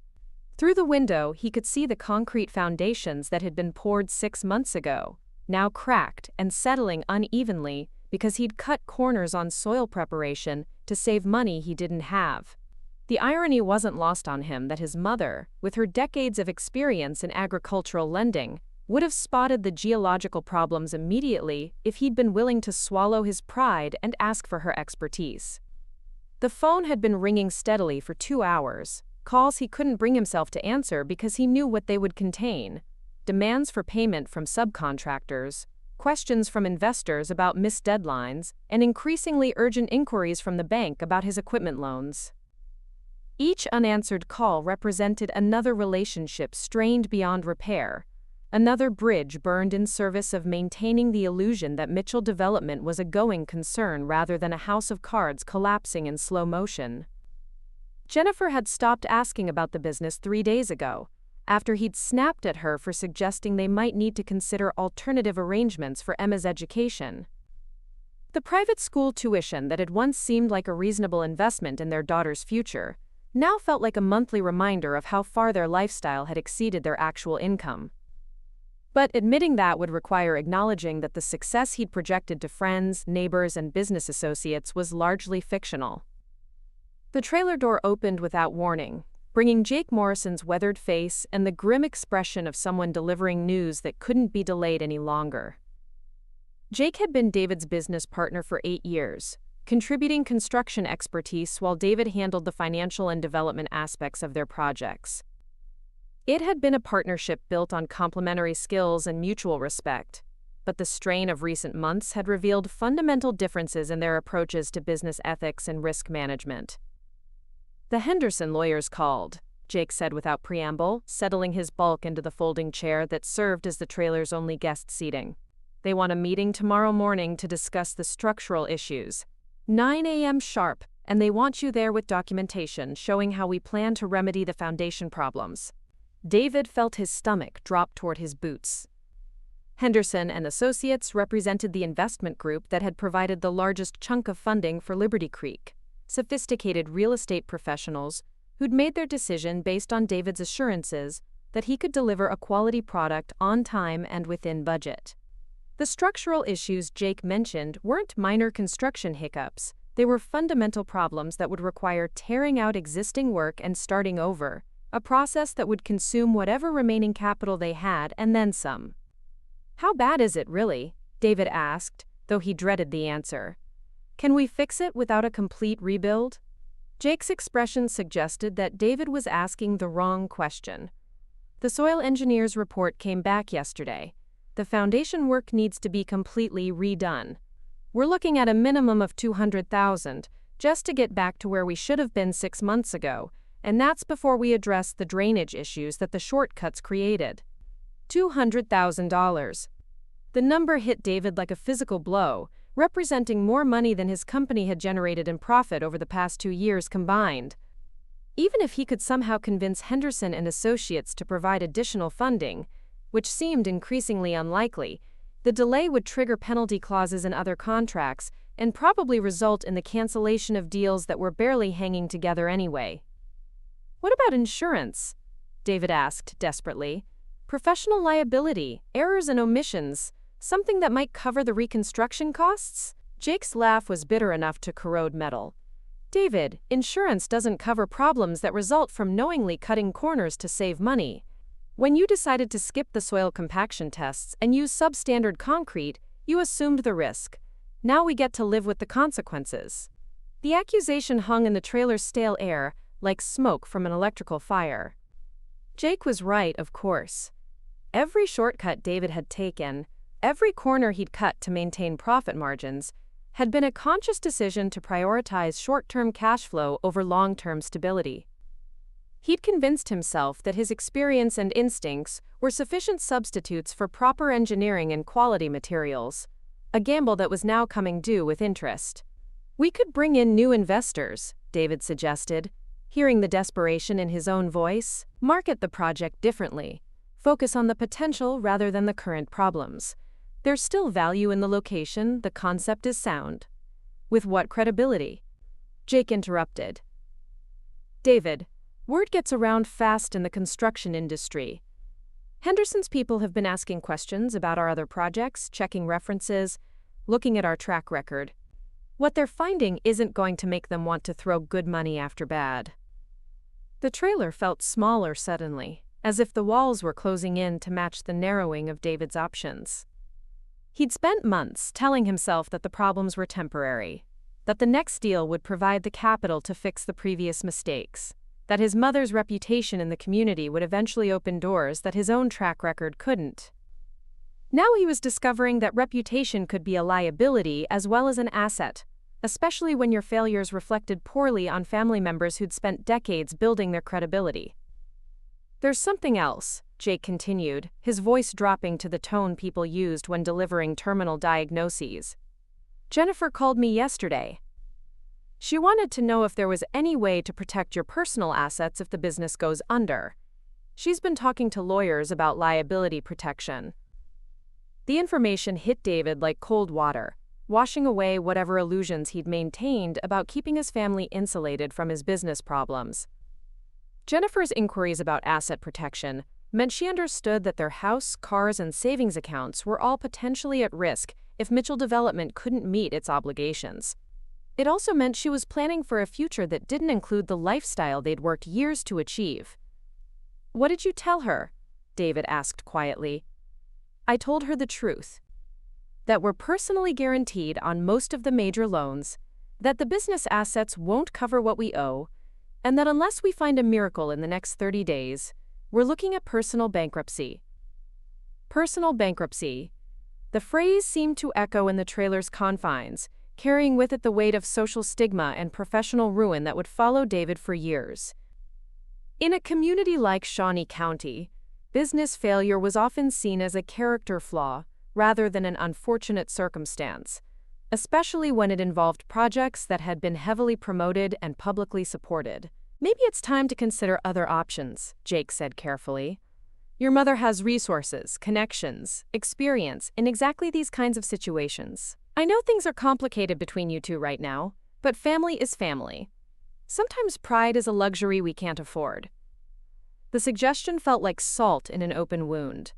Through the window, he could see the concrete foundations that had been poured 6 months ago, now cracked and settling unevenly because he'd cut corners on soil preparation to save money he didn't have. The irony wasn't lost on him that his mother, with her decades of experience in agricultural lending, would have spotted the geological problems immediately if he'd been willing to swallow his pride and ask for her expertise. The phone had been ringing steadily for 2 hours, calls he couldn't bring himself to answer because he knew what they would contain: demands for payment from subcontractors, questions from investors about missed deadlines, and increasingly urgent inquiries from the bank about his equipment loans. Each unanswered call represented another relationship strained beyond repair, another bridge burned in service of maintaining the illusion that Mitchell Development was a going concern rather than a house of cards collapsing in slow motion. Jennifer had stopped asking about the business 3 days ago, after he'd snapped at her for suggesting they might need to consider alternative arrangements for Emma's education. The private school tuition that had once seemed like a reasonable investment in their daughter's future now felt like a monthly reminder of how far their lifestyle had exceeded their actual income. But admitting that would require acknowledging that the success he'd projected to friends, neighbors, and business associates was largely fictional. The trailer door opened without warning, bringing Jake Morrison's weathered face and the grim expression of someone delivering news that couldn't be delayed any longer. Jake had been David's business partner for 8 years, contributing construction expertise while David handled the financial and development aspects of their projects. It had been a partnership built on complementary skills and mutual respect, but the strain of recent months had revealed fundamental differences in their approaches to business ethics and risk management. "The Henderson lawyers called," Jake said without preamble, settling his bulk into the folding chair that served as the trailer's only guest seating. "They want a meeting tomorrow morning to discuss the structural issues. 9 a.m. sharp, and they want you there with documentation showing how we plan to remedy the foundation problems." David felt his stomach drop toward his boots. Henderson and Associates represented the investment group that had provided the largest chunk of funding for Liberty Creek, sophisticated real estate professionals who'd made their decision based on David's assurances that he could deliver a quality product on time and within budget. The structural issues Jake mentioned weren't minor construction hiccups, They were fundamental problems that would require tearing out existing work and starting over, a process that would consume whatever remaining capital they had and then some. "How bad is it, really?" David asked, though he dreaded the answer. "Can we fix it without a complete rebuild?" Jake's expression suggested that David was asking the wrong question. The soil engineer's report came back yesterday. The foundation work needs to be completely redone. We're looking at a minimum of $200,000 just to get back to where we should have been 6 months ago, and that's before we address the drainage issues that the shortcuts created. $200,000. The number hit David like a physical blow, representing more money than his company had generated in profit over the past 2 years combined. Even if he could somehow convince Henderson and Associates to provide additional funding, which seemed increasingly unlikely, the delay would trigger penalty clauses in other contracts and probably result in the cancellation of deals that were barely hanging together anyway. "What about insurance?" David asked desperately. "Professional liability, errors and omissions, something that might cover the reconstruction costs?" Jake's laugh was bitter enough to corrode metal. "David, insurance doesn't cover problems that result from knowingly cutting corners to save money. When you decided to skip the soil compaction tests and use substandard concrete, you assumed the risk. Now we get to live with the consequences." The accusation hung in the trailer's stale air, like smoke from an electrical fire. Jake was right, of course. Every shortcut David had taken, every corner he'd cut to maintain profit margins, had been a conscious decision to prioritize short-term cash flow over long-term stability. He'd convinced himself that his experience and instincts were sufficient substitutes for proper engineering and quality materials, a gamble that was now coming due with interest. "We could bring in new investors," David suggested, hearing the desperation in his own voice. "Market the project differently. Focus on the potential rather than the current problems. There's still value in the location, the concept is sound." "With what credibility?" Jake interrupted. "David, word gets around fast in the construction industry. Henderson's people have been asking questions about our other projects, checking references, looking at our track record. What they're finding isn't going to make them want to throw good money after bad." The trailer felt smaller suddenly, as if the walls were closing in to match the narrowing of David's options. He'd spent months telling himself that the problems were temporary, that the next deal would provide the capital to fix the previous mistakes, that his mother's reputation in the community would eventually open doors that his own track record couldn't. Now he was discovering that reputation could be a liability as well as an asset, especially when your failures reflected poorly on family members who'd spent decades building their credibility. "There's something else," Jake continued, his voice dropping to the tone people used when delivering terminal diagnoses. "Jennifer called me yesterday. She wanted to know if there was any way to protect your personal assets if the business goes under. She's been talking to lawyers about liability protection." The information hit David like cold water, washing away whatever illusions he'd maintained about keeping his family insulated from his business problems. Jennifer's inquiries about asset protection meant she understood that their house, cars, and savings accounts were all potentially at risk if Mitchell Development couldn't meet its obligations. It also meant she was planning for a future that didn't include the lifestyle they'd worked years to achieve. "What did you tell her?" David asked quietly. "I told her the truth. That we're personally guaranteed on most of the major loans, that the business assets won't cover what we owe, and that unless we find a miracle in the next 30 days, we're looking at personal bankruptcy." Personal bankruptcy. The phrase seemed to echo in the trailer's confines, carrying with it the weight of social stigma and professional ruin that would follow David for years. In a community like Shawnee County, business failure was often seen as a character flaw rather than an unfortunate circumstance, especially when it involved projects that had been heavily promoted and publicly supported. "Maybe it's time to consider other options," Jake said carefully. "Your mother has resources, connections, experience in exactly these kinds of situations. I know things are complicated between you two right now, but family is family. Sometimes pride is a luxury we can't afford." The suggestion felt like salt in an open wound.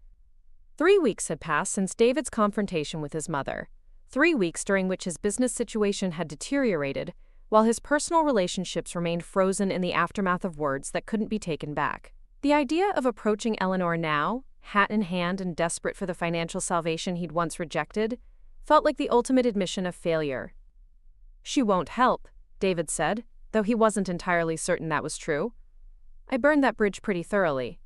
3 weeks had passed since David's confrontation with his mother. 3 weeks during which his business situation had deteriorated, while his personal relationships remained frozen in the aftermath of words that couldn't be taken back. The idea of approaching Eleanor now, hat in hand and desperate for the financial salvation he'd once rejected, felt like the ultimate admission of failure. "She won't help," David said, though he wasn't entirely certain that was true. "I burned that bridge pretty thoroughly."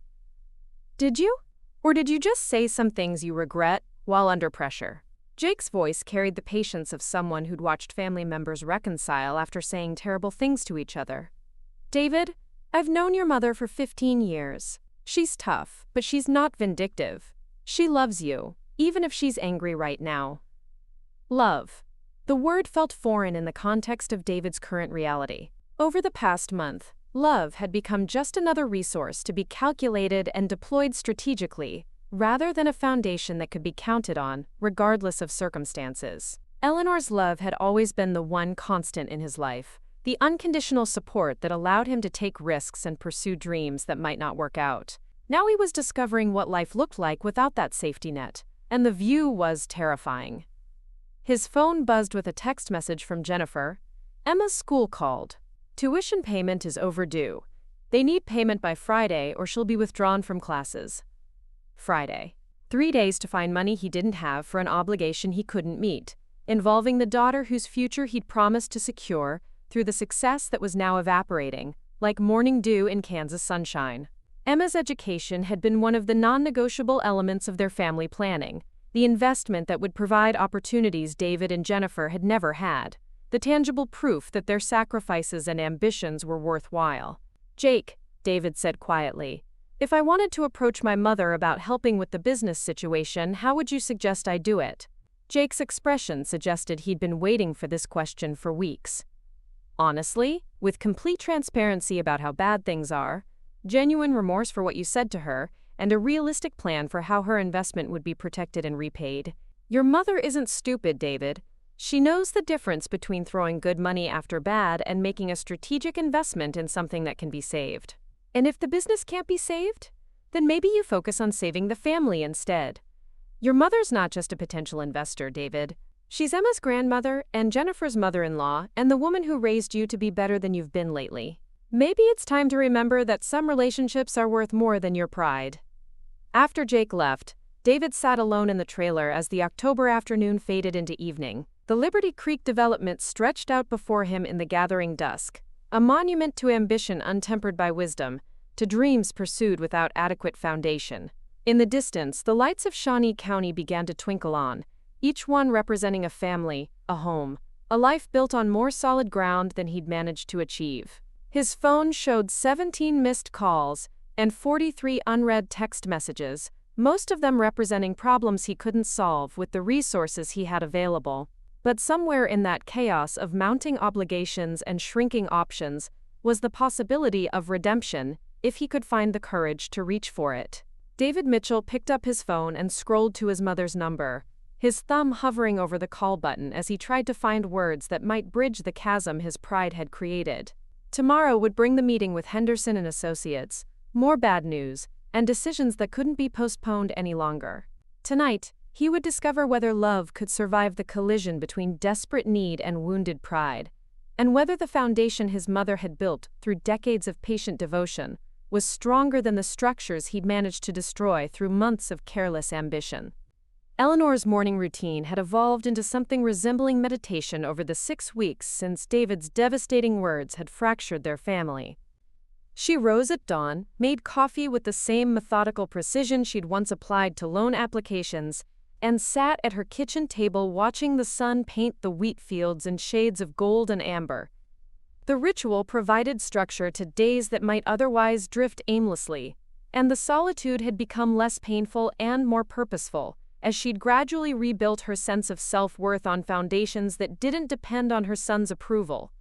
"Did you? Or did you just say some things you regret while under pressure?" Jake's voice carried the patience of someone who'd watched family members reconcile after saying terrible things to each other. "David, I've known your mother for 15 years. She's tough, but she's not vindictive. She loves you, even if she's angry right now." Love. The word felt foreign in the context of David's current reality. Over the past month, love had become just another resource to be calculated and deployed strategically, rather than a foundation that could be counted on, regardless of circumstances. Eleanor's love had always been the one constant in his life, the unconditional support that allowed him to take risks and pursue dreams that might not work out. Now he was discovering what life looked like without that safety net, and the view was terrifying. His phone buzzed with a text message from Jennifer. "Emma's school called. Tuition payment is overdue. They need payment by Friday or she'll be withdrawn from classes." Friday. 3 days to find money he didn't have for an obligation he couldn't meet, involving the daughter whose future he'd promised to secure through the success that was now evaporating, like morning dew in Kansas sunshine. Emma's education had been one of the non-negotiable elements of their family planning, the investment that would provide opportunities David and Jennifer had never had, the tangible proof that their sacrifices and ambitions were worthwhile. "Jake," David said quietly, "if I wanted to approach my mother about helping with the business situation, how would you suggest I do it?" Jake's expression suggested he'd been waiting for this question for weeks. "Honestly, with complete transparency about how bad things are, genuine remorse for what you said to her, and a realistic plan for how her investment would be protected and repaid." Your mother isn't stupid, David. She knows the difference between throwing good money after bad and making a strategic investment in something that can be saved. And if the business can't be saved, then maybe you focus on saving the family instead. Your mother's not just a potential investor, David. She's Emma's grandmother and Jennifer's mother-in-law and the woman who raised you to be better than you've been lately. Maybe it's time to remember that some relationships are worth more than your pride. After Jake left, David sat alone in the trailer as the October afternoon faded into evening. The Liberty Creek development stretched out before him in the gathering dusk, a monument to ambition untempered by wisdom, to dreams pursued without adequate foundation. In the distance, the lights of Shawnee County began to twinkle on, each one representing a family, a home, a life built on more solid ground than he'd managed to achieve. His phone showed 17 missed calls and 43 unread text messages, most of them representing problems he couldn't solve with the resources he had available. But somewhere in that chaos of mounting obligations and shrinking options was the possibility of redemption if he could find the courage to reach for it. David Mitchell picked up his phone and scrolled to his mother's number, his thumb hovering over the call button as he tried to find words that might bridge the chasm his pride had created. Tomorrow would bring the meeting with Henderson and Associates, more bad news, and decisions that couldn't be postponed any longer. Tonight, he would discover whether love could survive the collision between desperate need and wounded pride, and whether the foundation his mother had built through decades of patient devotion was stronger than the structures he'd managed to destroy through months of careless ambition. Eleanor's morning routine had evolved into something resembling meditation over the 6 weeks since David's devastating words had fractured their family. She rose at dawn, made coffee with the same methodical precision she'd once applied to loan applications, and sat at her kitchen table watching the sun paint the wheat fields in shades of gold and amber. The ritual provided structure to days that might otherwise drift aimlessly, and the solitude had become less painful and more purposeful, as she'd gradually rebuilt her sense of self-worth on foundations that didn't depend on her son's approval.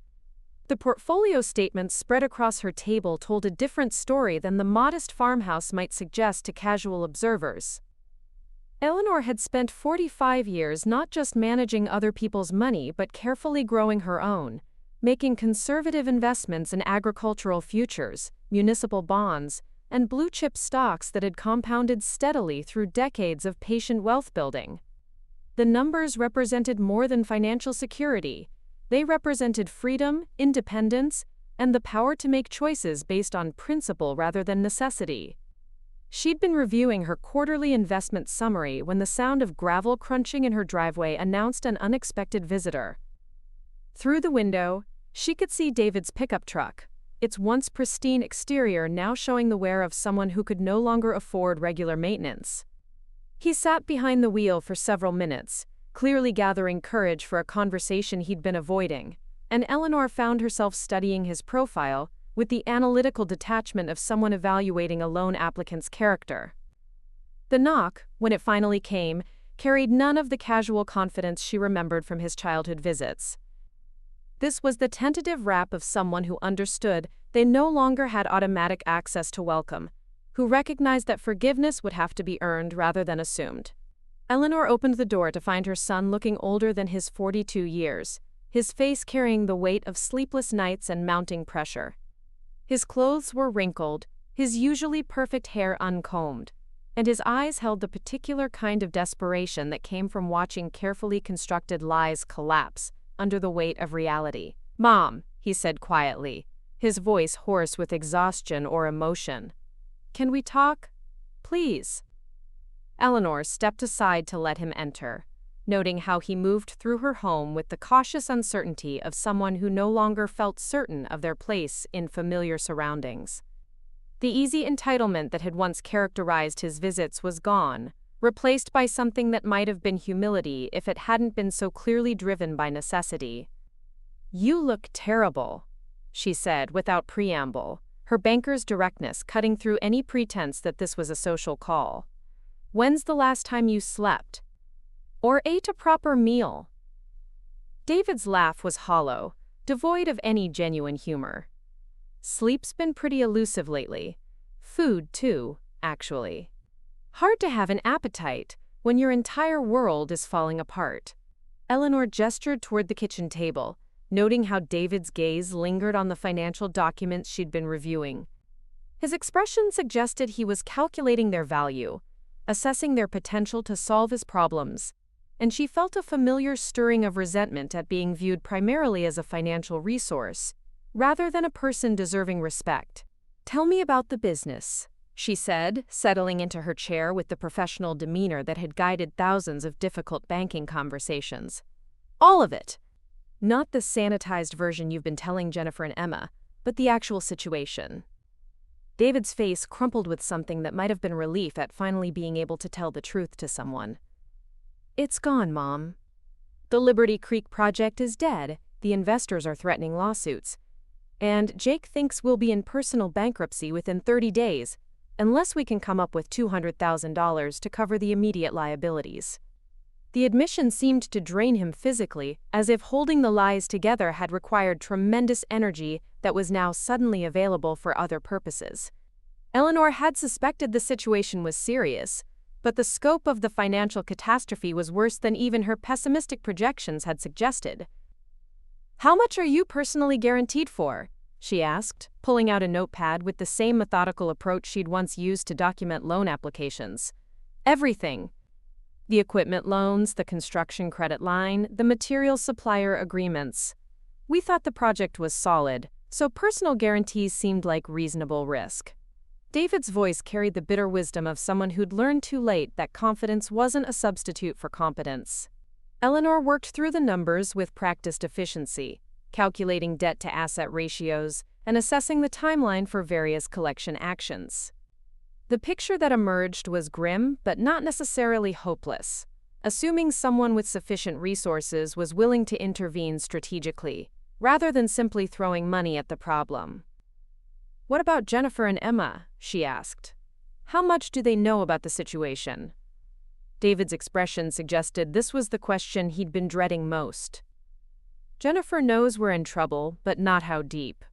The portfolio statements spread across her table told a different story than the modest farmhouse might suggest to casual observers. Eleanor had spent 45 years not just managing other people's money but carefully growing her own, making conservative investments in agricultural futures, municipal bonds, and blue-chip stocks that had compounded steadily through decades of patient wealth building. The numbers represented more than financial security. They represented freedom, independence, and the power to make choices based on principle rather than necessity. She'd been reviewing her quarterly investment summary when the sound of gravel crunching in her driveway announced an unexpected visitor. Through the window, she could see David's pickup truck, its once pristine exterior now showing the wear of someone who could no longer afford regular maintenance. He sat behind the wheel for several minutes, clearly gathering courage for a conversation he'd been avoiding, and Eleanor found herself studying his profile with the analytical detachment of someone evaluating a loan applicant's character. The knock, when it finally came, carried none of the casual confidence she remembered from his childhood visits. This was the tentative rap of someone who understood they no longer had automatic access to welcome, who recognized that forgiveness would have to be earned rather than assumed. Eleanor opened the door to find her son looking older than his 42 years, his face carrying the weight of sleepless nights and mounting pressure. His clothes were wrinkled, his usually perfect hair uncombed, and his eyes held the particular kind of desperation that came from watching carefully constructed lies collapse under the weight of reality. "Mom," he said quietly, his voice hoarse with exhaustion or emotion. "Can we talk? Please?" Eleanor stepped aside to let him enter, noting how he moved through her home with the cautious uncertainty of someone who no longer felt certain of their place in familiar surroundings. The easy entitlement that had once characterized his visits was gone, replaced by something that might have been humility if it hadn't been so clearly driven by necessity. "You look terrible," she said without preamble, her banker's directness cutting through any pretense that this was a social call. "When's the last time you slept? Or ate a proper meal?" David's laugh was hollow, devoid of any genuine humor. "Sleep's been pretty elusive lately. Food, too, actually. Hard to have an appetite when your entire world is falling apart." Eleanor gestured toward the kitchen table, noting how David's gaze lingered on the financial documents she'd been reviewing. His expression suggested he was calculating their value, assessing their potential to solve his problems, and she felt a familiar stirring of resentment at being viewed primarily as a financial resource, rather than a person deserving respect. "Tell me about the business," she said, settling into her chair with the professional demeanor that had guided thousands of difficult banking conversations. "All of it. Not the sanitized version you've been telling Jennifer and Emma, but the actual situation." David's face crumpled with something that might have been relief at finally being able to tell the truth to someone. "It's gone, Mom. The Liberty Creek project is dead, the investors are threatening lawsuits, and Jake thinks we'll be in personal bankruptcy within 30 days, unless we can come up with $200,000 to cover the immediate liabilities." The admission seemed to drain him physically, as if holding the lies together had required tremendous energy that was now suddenly available for other purposes. Eleanor had suspected the situation was serious, but the scope of the financial catastrophe was worse than even her pessimistic projections had suggested. "How much are you personally guaranteed for?" she asked, pulling out a notepad with the same methodical approach she'd once used to document loan applications. "Everything. The equipment loans, the construction credit line, the material supplier agreements. We thought the project was solid, so personal guarantees seemed like reasonable risk." David's voice carried the bitter wisdom of someone who'd learned too late that confidence wasn't a substitute for competence. Eleanor worked through the numbers with practiced efficiency, calculating debt-to-asset ratios and assessing the timeline for various collection actions. The picture that emerged was grim, but not necessarily hopeless, assuming someone with sufficient resources was willing to intervene strategically, rather than simply throwing money at the problem. "What about Jennifer and Emma?" she asked. "How much do they know about the situation?" David's expression suggested this was the question he'd been dreading most. "Jennifer knows we're in trouble, but not how deep.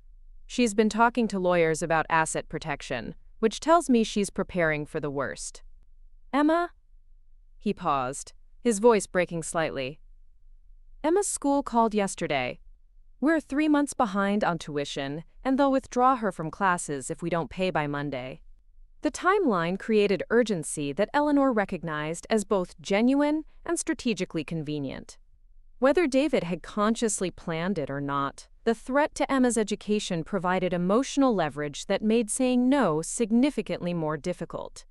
She's been talking to lawyers about asset protection, which tells me she's preparing for the worst." "Emma?" He paused, his voice breaking slightly. "Emma's school called yesterday. We're 3 months behind on tuition, and they'll withdraw her from classes if we don't pay by Monday." The timeline created urgency that Eleanor recognized as both genuine and strategically convenient. Whether David had consciously planned it or not, the threat to Emma's education provided emotional leverage that made saying no significantly more difficult.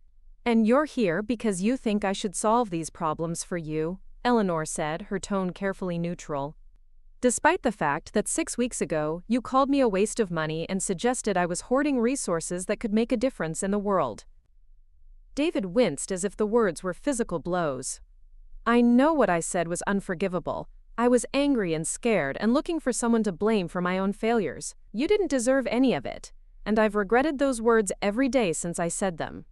"And you're here because you think I should solve these problems for you," Eleanor said, her tone carefully neutral. "Despite the fact that 6 weeks ago you called me a waste of money and suggested I was hoarding resources that could make a difference in the world." David winced as if the words were physical blows. "I know what I said was unforgivable. I was angry and scared and looking for someone to blame for my own failures. You didn't deserve any of it, and I've regretted those words every day since I said them."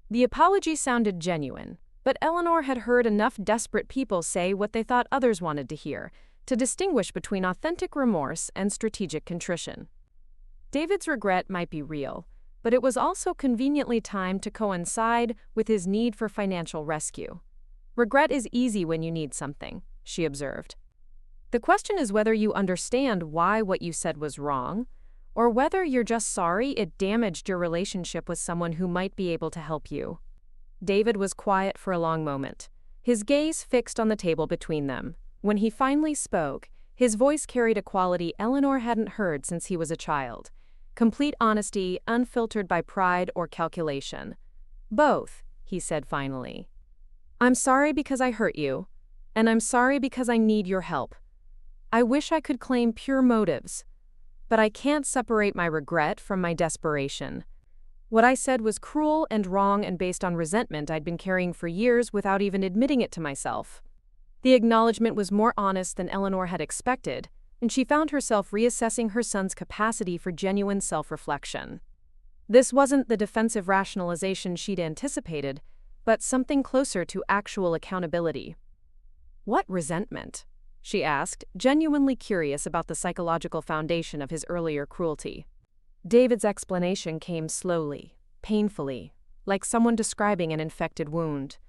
The apology sounded genuine, but Eleanor had heard enough desperate people say what they thought others wanted to hear to distinguish between authentic remorse and strategic contrition. David's regret might be real, but it was also conveniently timed to coincide with his need for financial rescue. "Regret is easy when you need something," she observed. "The question is whether you understand why what you said was wrong, or whether you're just sorry it damaged your relationship with someone who might be able to help you." David was quiet for a long moment, his gaze fixed on the table between them. When he finally spoke, his voice carried a quality Eleanor hadn't heard since he was a child: complete honesty, unfiltered by pride or calculation. "Both," he said finally. "I'm sorry because I hurt you, and I'm sorry because I need your help. I wish I could claim pure motives, but I can't separate my regret from my desperation. What I said was cruel and wrong and based on resentment I'd been carrying for years without even admitting it to myself." The acknowledgement was more honest than Eleanor had expected, and she found herself reassessing her son's capacity for genuine self-reflection. This wasn't the defensive rationalization she'd anticipated, but something closer to actual accountability. "What resentment?" she asked, genuinely curious about the psychological foundation of his earlier cruelty. David's explanation came slowly, painfully, like someone describing an infected wound.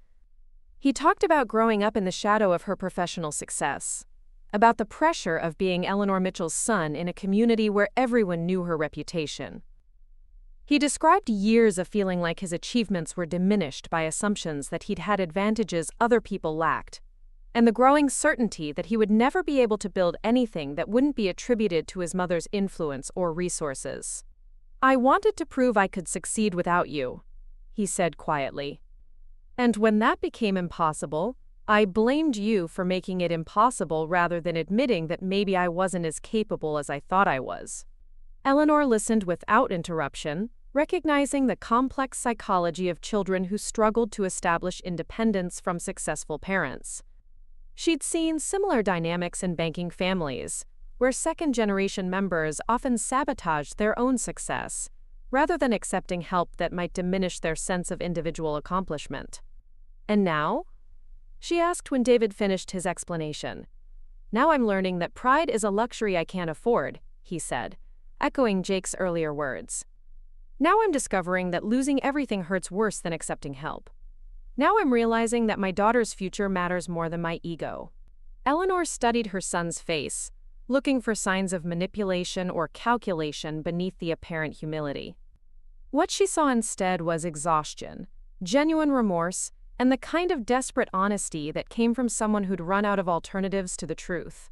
He talked about growing up in the shadow of her professional success, about the pressure of being Eleanor Mitchell's son in a community where everyone knew her reputation. He described years of feeling like his achievements were diminished by assumptions that he'd had advantages other people lacked, and the growing certainty that he would never be able to build anything that wouldn't be attributed to his mother's influence or resources. "I wanted to prove I could succeed without you," he said quietly. "And when that became impossible, I blamed you for making it impossible rather than admitting that maybe I wasn't as capable as I thought I was." Eleanor listened without interruption, recognizing the complex psychology of children who struggled to establish independence from successful parents. She'd seen similar dynamics in banking families, where second-generation members often sabotaged their own success, rather than accepting help that might diminish their sense of individual accomplishment. "And now?" she asked when David finished his explanation. "Now I'm learning that pride is a luxury I can't afford," he said, echoing Jake's earlier words. "Now I'm discovering that losing everything hurts worse than accepting help. Now I'm realizing that my daughter's future matters more than my ego." Eleanor studied her son's face, looking for signs of manipulation or calculation beneath the apparent humility. What she saw instead was exhaustion, genuine remorse, and the kind of desperate honesty that came from someone who'd run out of alternatives to the truth.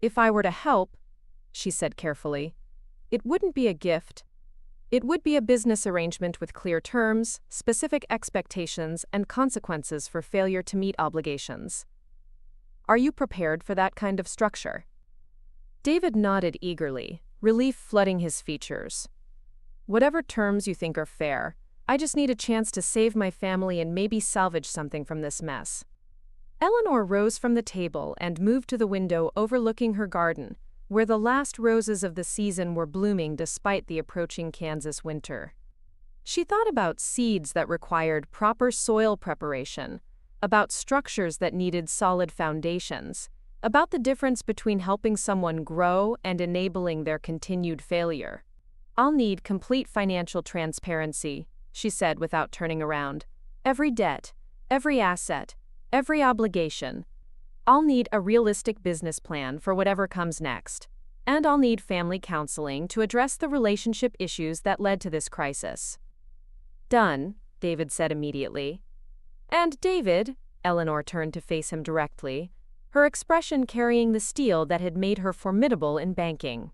"If I were to help," she said carefully, "it wouldn't be a gift. It would be a business arrangement with clear terms, specific expectations, and consequences for failure to meet obligations. Are you prepared for that kind of structure?" David nodded eagerly, relief flooding his features. "Whatever terms you think are fair. I just need a chance to save my family and maybe salvage something from this mess." Eleanor rose from the table and moved to the window overlooking her garden, where the last roses of the season were blooming despite the approaching Kansas winter. She thought about seeds that required proper soil preparation, about structures that needed solid foundations, about the difference between helping someone grow and enabling their continued failure. "I'll need complete financial transparency," she said without turning around. "Every debt, every asset, every obligation. I'll need a realistic business plan for whatever comes next. And I'll need family counseling to address the relationship issues that led to this crisis." Done, David said immediately. And David, Eleanor turned to face him directly, her expression carrying the steel that had made her formidable in banking.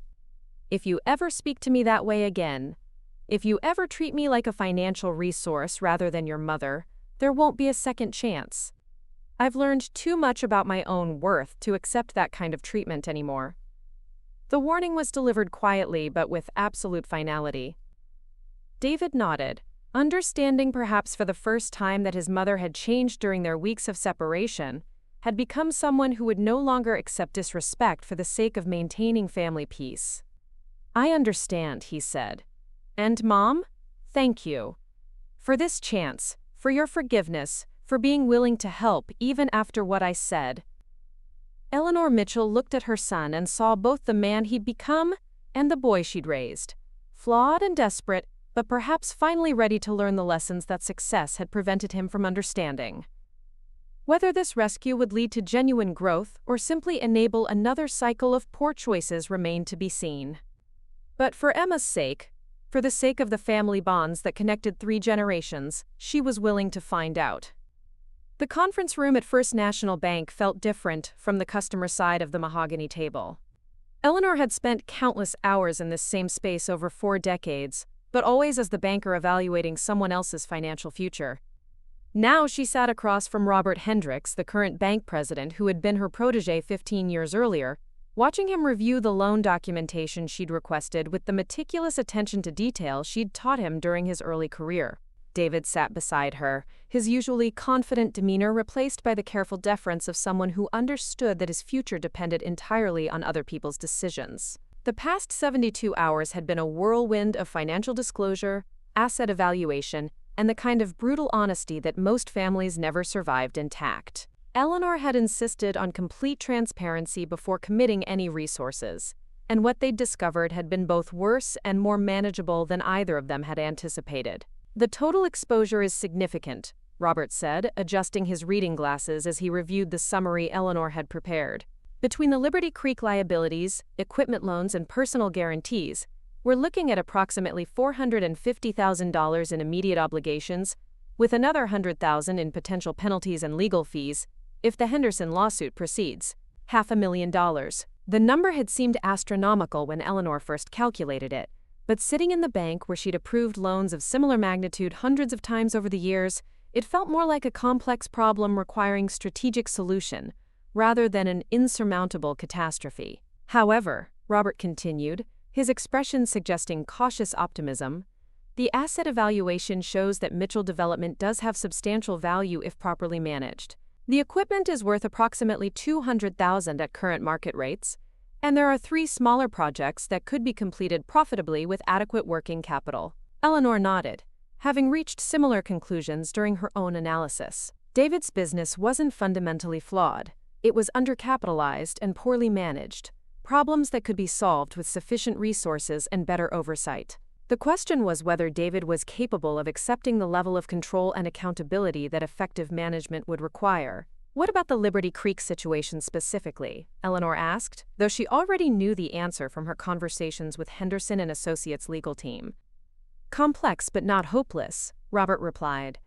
If you ever speak to me that way again, if you ever treat me like a financial resource rather than your mother, there won't be a second chance. I've learned too much about my own worth to accept that kind of treatment anymore. The warning was delivered quietly but with absolute finality. David nodded, understanding perhaps for the first time that his mother had changed during their weeks of separation, had become someone who would no longer accept disrespect for the sake of maintaining family peace. I understand, he said. And Mom, thank you. For this chance, for your forgiveness, for being willing to help even after what I said. Eleanor Mitchell looked at her son and saw both the man he'd become and the boy she'd raised. Flawed and desperate, but perhaps finally ready to learn the lessons that success had prevented him from understanding. Whether this rescue would lead to genuine growth or simply enable another cycle of poor choices remained to be seen. But for Emma's sake, for the sake of the family bonds that connected 3 generations, she was willing to find out. The conference room at First National Bank felt different from the customer side of the mahogany table. Eleanor had spent countless hours in this same space over 4 decades, but always as the banker evaluating someone else's financial future. Now she sat across from Robert Hendricks, the current bank president who had been her protege 15 years earlier, watching him review the loan documentation she'd requested with the meticulous attention to detail she'd taught him during his early career. David sat beside her, his usually confident demeanor replaced by the careful deference of someone who understood that his future depended entirely on other people's decisions. The past 72 hours had been a whirlwind of financial disclosure, asset evaluation, and the kind of brutal honesty that most families never survived intact. Eleanor had insisted on complete transparency before committing any resources, and what they'd discovered had been both worse and more manageable than either of them had anticipated. The total exposure is significant, Robert said, adjusting his reading glasses as he reviewed the summary Eleanor had prepared. Between the Liberty Creek liabilities, equipment loans, and personal guarantees, we're looking at approximately $450,000 in immediate obligations, with another $100,000 in potential penalties and legal fees, if the Henderson lawsuit proceeds. $500,000. The number had seemed astronomical when Eleanor first calculated it, but sitting in the bank where she'd approved loans of similar magnitude hundreds of times over the years, it felt more like a complex problem requiring strategic solution, rather than an insurmountable catastrophe. However, Robert continued, his expression suggesting cautious optimism, the asset evaluation shows that Mitchell development does have substantial value if properly managed. The equipment is worth approximately $200,000 at current market rates, and there are 3 smaller projects that could be completed profitably with adequate working capital. Eleanor nodded, having reached similar conclusions during her own analysis. David's business wasn't fundamentally flawed. It was undercapitalized and poorly managed, problems that could be solved with sufficient resources and better oversight. The question was whether David was capable of accepting the level of control and accountability that effective management would require. What about the Liberty Creek situation specifically? Eleanor asked, though she already knew the answer from her conversations with Henderson and Associates' legal team. Complex but not hopeless, Robert replied.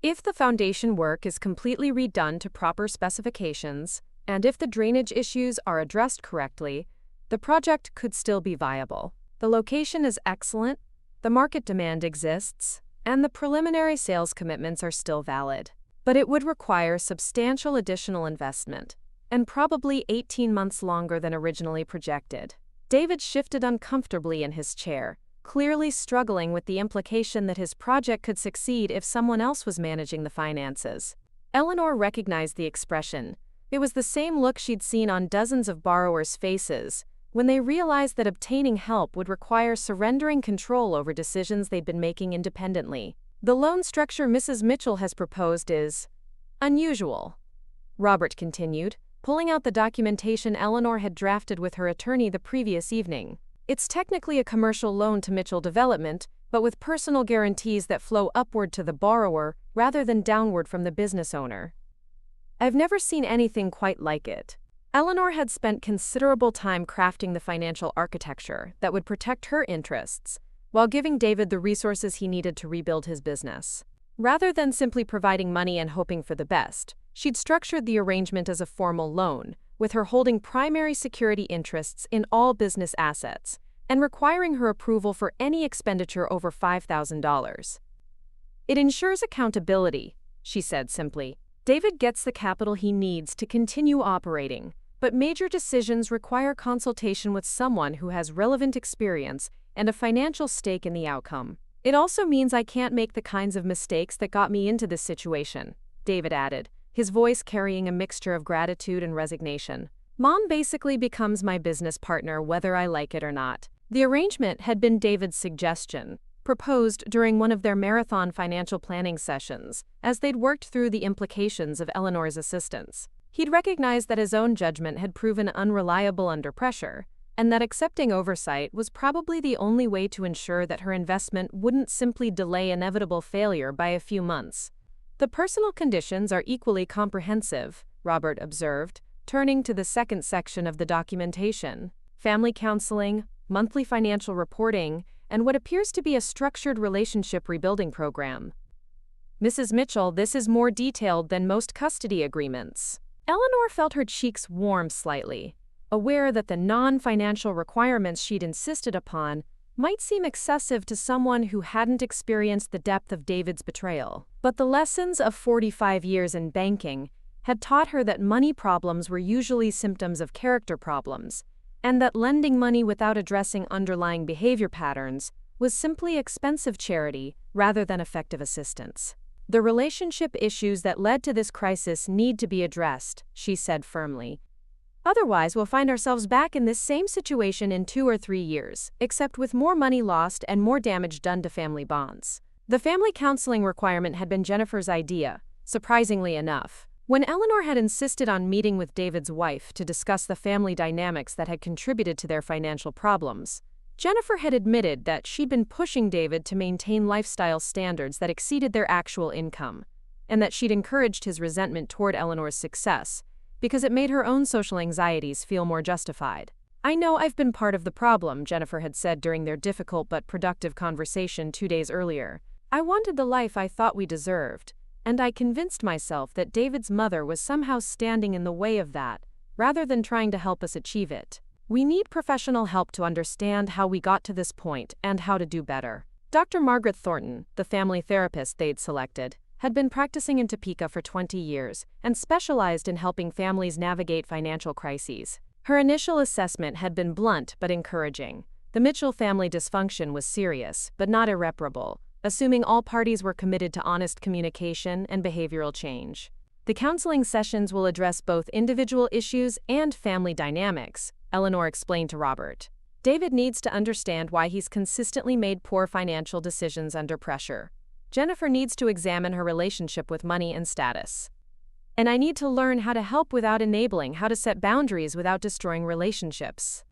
If the foundation work is completely redone to proper specifications, and if the drainage issues are addressed correctly, the project could still be viable. The location is excellent, the market demand exists, and the preliminary sales commitments are still valid. But it would require substantial additional investment, and probably 18 months longer than originally projected. David shifted uncomfortably in his chair, clearly struggling with the implication that his project could succeed if someone else was managing the finances. Eleanor recognized the expression. It was the same look she'd seen on dozens of borrowers' faces when they realized that obtaining help would require surrendering control over decisions they'd been making independently. The loan structure Mrs. Mitchell has proposed is unusual, Robert continued, pulling out the documentation Eleanor had drafted with her attorney the previous evening. It's technically a commercial loan to Mitchell Development, but with personal guarantees that flow upward to the borrower rather than downward from the business owner. I've never seen anything quite like it. Eleanor had spent considerable time crafting the financial architecture that would protect her interests, while giving David the resources he needed to rebuild his business. Rather than simply providing money and hoping for the best, she'd structured the arrangement as a formal loan, with her holding primary security interests in all business assets and requiring her approval for any expenditure over $5,000. "It ensures accountability," she said simply. "David gets the capital he needs to continue operating, but major decisions require consultation with someone who has relevant experience and a financial stake in the outcome. It also means I can't make the kinds of mistakes that got me into this situation," David added, his voice carrying a mixture of gratitude and resignation. "Mom basically becomes my business partner whether I like it or not." The arrangement had been David's suggestion, proposed during one of their marathon financial planning sessions, as they'd worked through the implications of Eleanor's assistance. He'd recognized that his own judgment had proven unreliable under pressure, and that accepting oversight was probably the only way to ensure that her investment wouldn't simply delay inevitable failure by a few months. "The personal conditions are equally comprehensive," Robert observed, turning to the second section of the documentation: family counseling, monthly financial reporting, and what appears to be a structured relationship rebuilding program. "Mrs. Mitchell, this is more detailed than most custody agreements." Eleanor felt her cheeks warm slightly, aware that the non-financial requirements she'd insisted upon might seem excessive to someone who hadn't experienced the depth of David's betrayal. But the lessons of 45 years in banking had taught her that money problems were usually symptoms of character problems, and that lending money without addressing underlying behavior patterns was simply expensive charity rather than effective assistance. "The relationship issues that led to this crisis need to be addressed," she said firmly. "Otherwise, we'll find ourselves back in this same situation in 2 or 3 years, except with more money lost and more damage done to family bonds." The family counseling requirement had been Jennifer's idea, surprisingly enough. When Eleanor had insisted on meeting with David's wife to discuss the family dynamics that had contributed to their financial problems, Jennifer had admitted that she'd been pushing David to maintain lifestyle standards that exceeded their actual income, and that she'd encouraged his resentment toward Eleanor's success because it made her own social anxieties feel more justified. "I know I've been part of the problem," Jennifer had said during their difficult but productive conversation 2 days earlier. "I wanted the life I thought we deserved, and I convinced myself that David's mother was somehow standing in the way of that, rather than trying to help us achieve it. We need professional help to understand how we got to this point and how to do better." Dr. Margaret Thornton, the family therapist they'd selected, had been practicing in Topeka for 20 years and specialized in helping families navigate financial crises. Her initial assessment had been blunt but encouraging. The Mitchell family dysfunction was serious, but not irreparable, assuming all parties were committed to honest communication and behavioral change. "The counseling sessions will address both individual issues and family dynamics," Eleanor explained to Robert. "David needs to understand why he's consistently made poor financial decisions under pressure. Jennifer needs to examine her relationship with money and status. And I need to learn how to help without enabling, how to set boundaries without destroying relationships."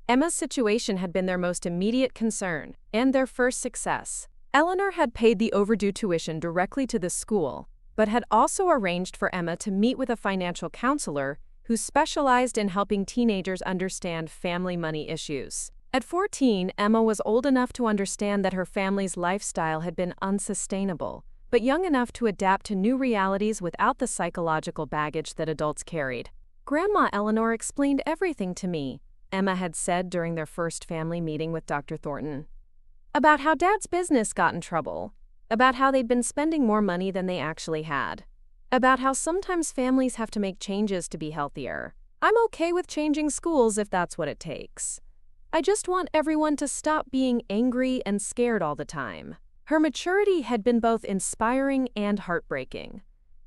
Emma's situation had been their most immediate concern, and their first success. Eleanor had paid the overdue tuition directly to the school, but had also arranged for Emma to meet with a financial counselor who specialized in helping teenagers understand family money issues. At 14, Emma was old enough to understand that her family's lifestyle had been unsustainable, but young enough to adapt to new realities without the psychological baggage that adults carried. "Grandma Eleanor explained everything to me," Emma had said during their first family meeting with Dr. Thornton. "About how Dad's business got in trouble, about how they'd been spending more money than they actually had, about how sometimes families have to make changes to be healthier. I'm okay with changing schools if that's what it takes. I just want everyone to stop being angry and scared all the time." Her maturity had been both inspiring and heartbreaking,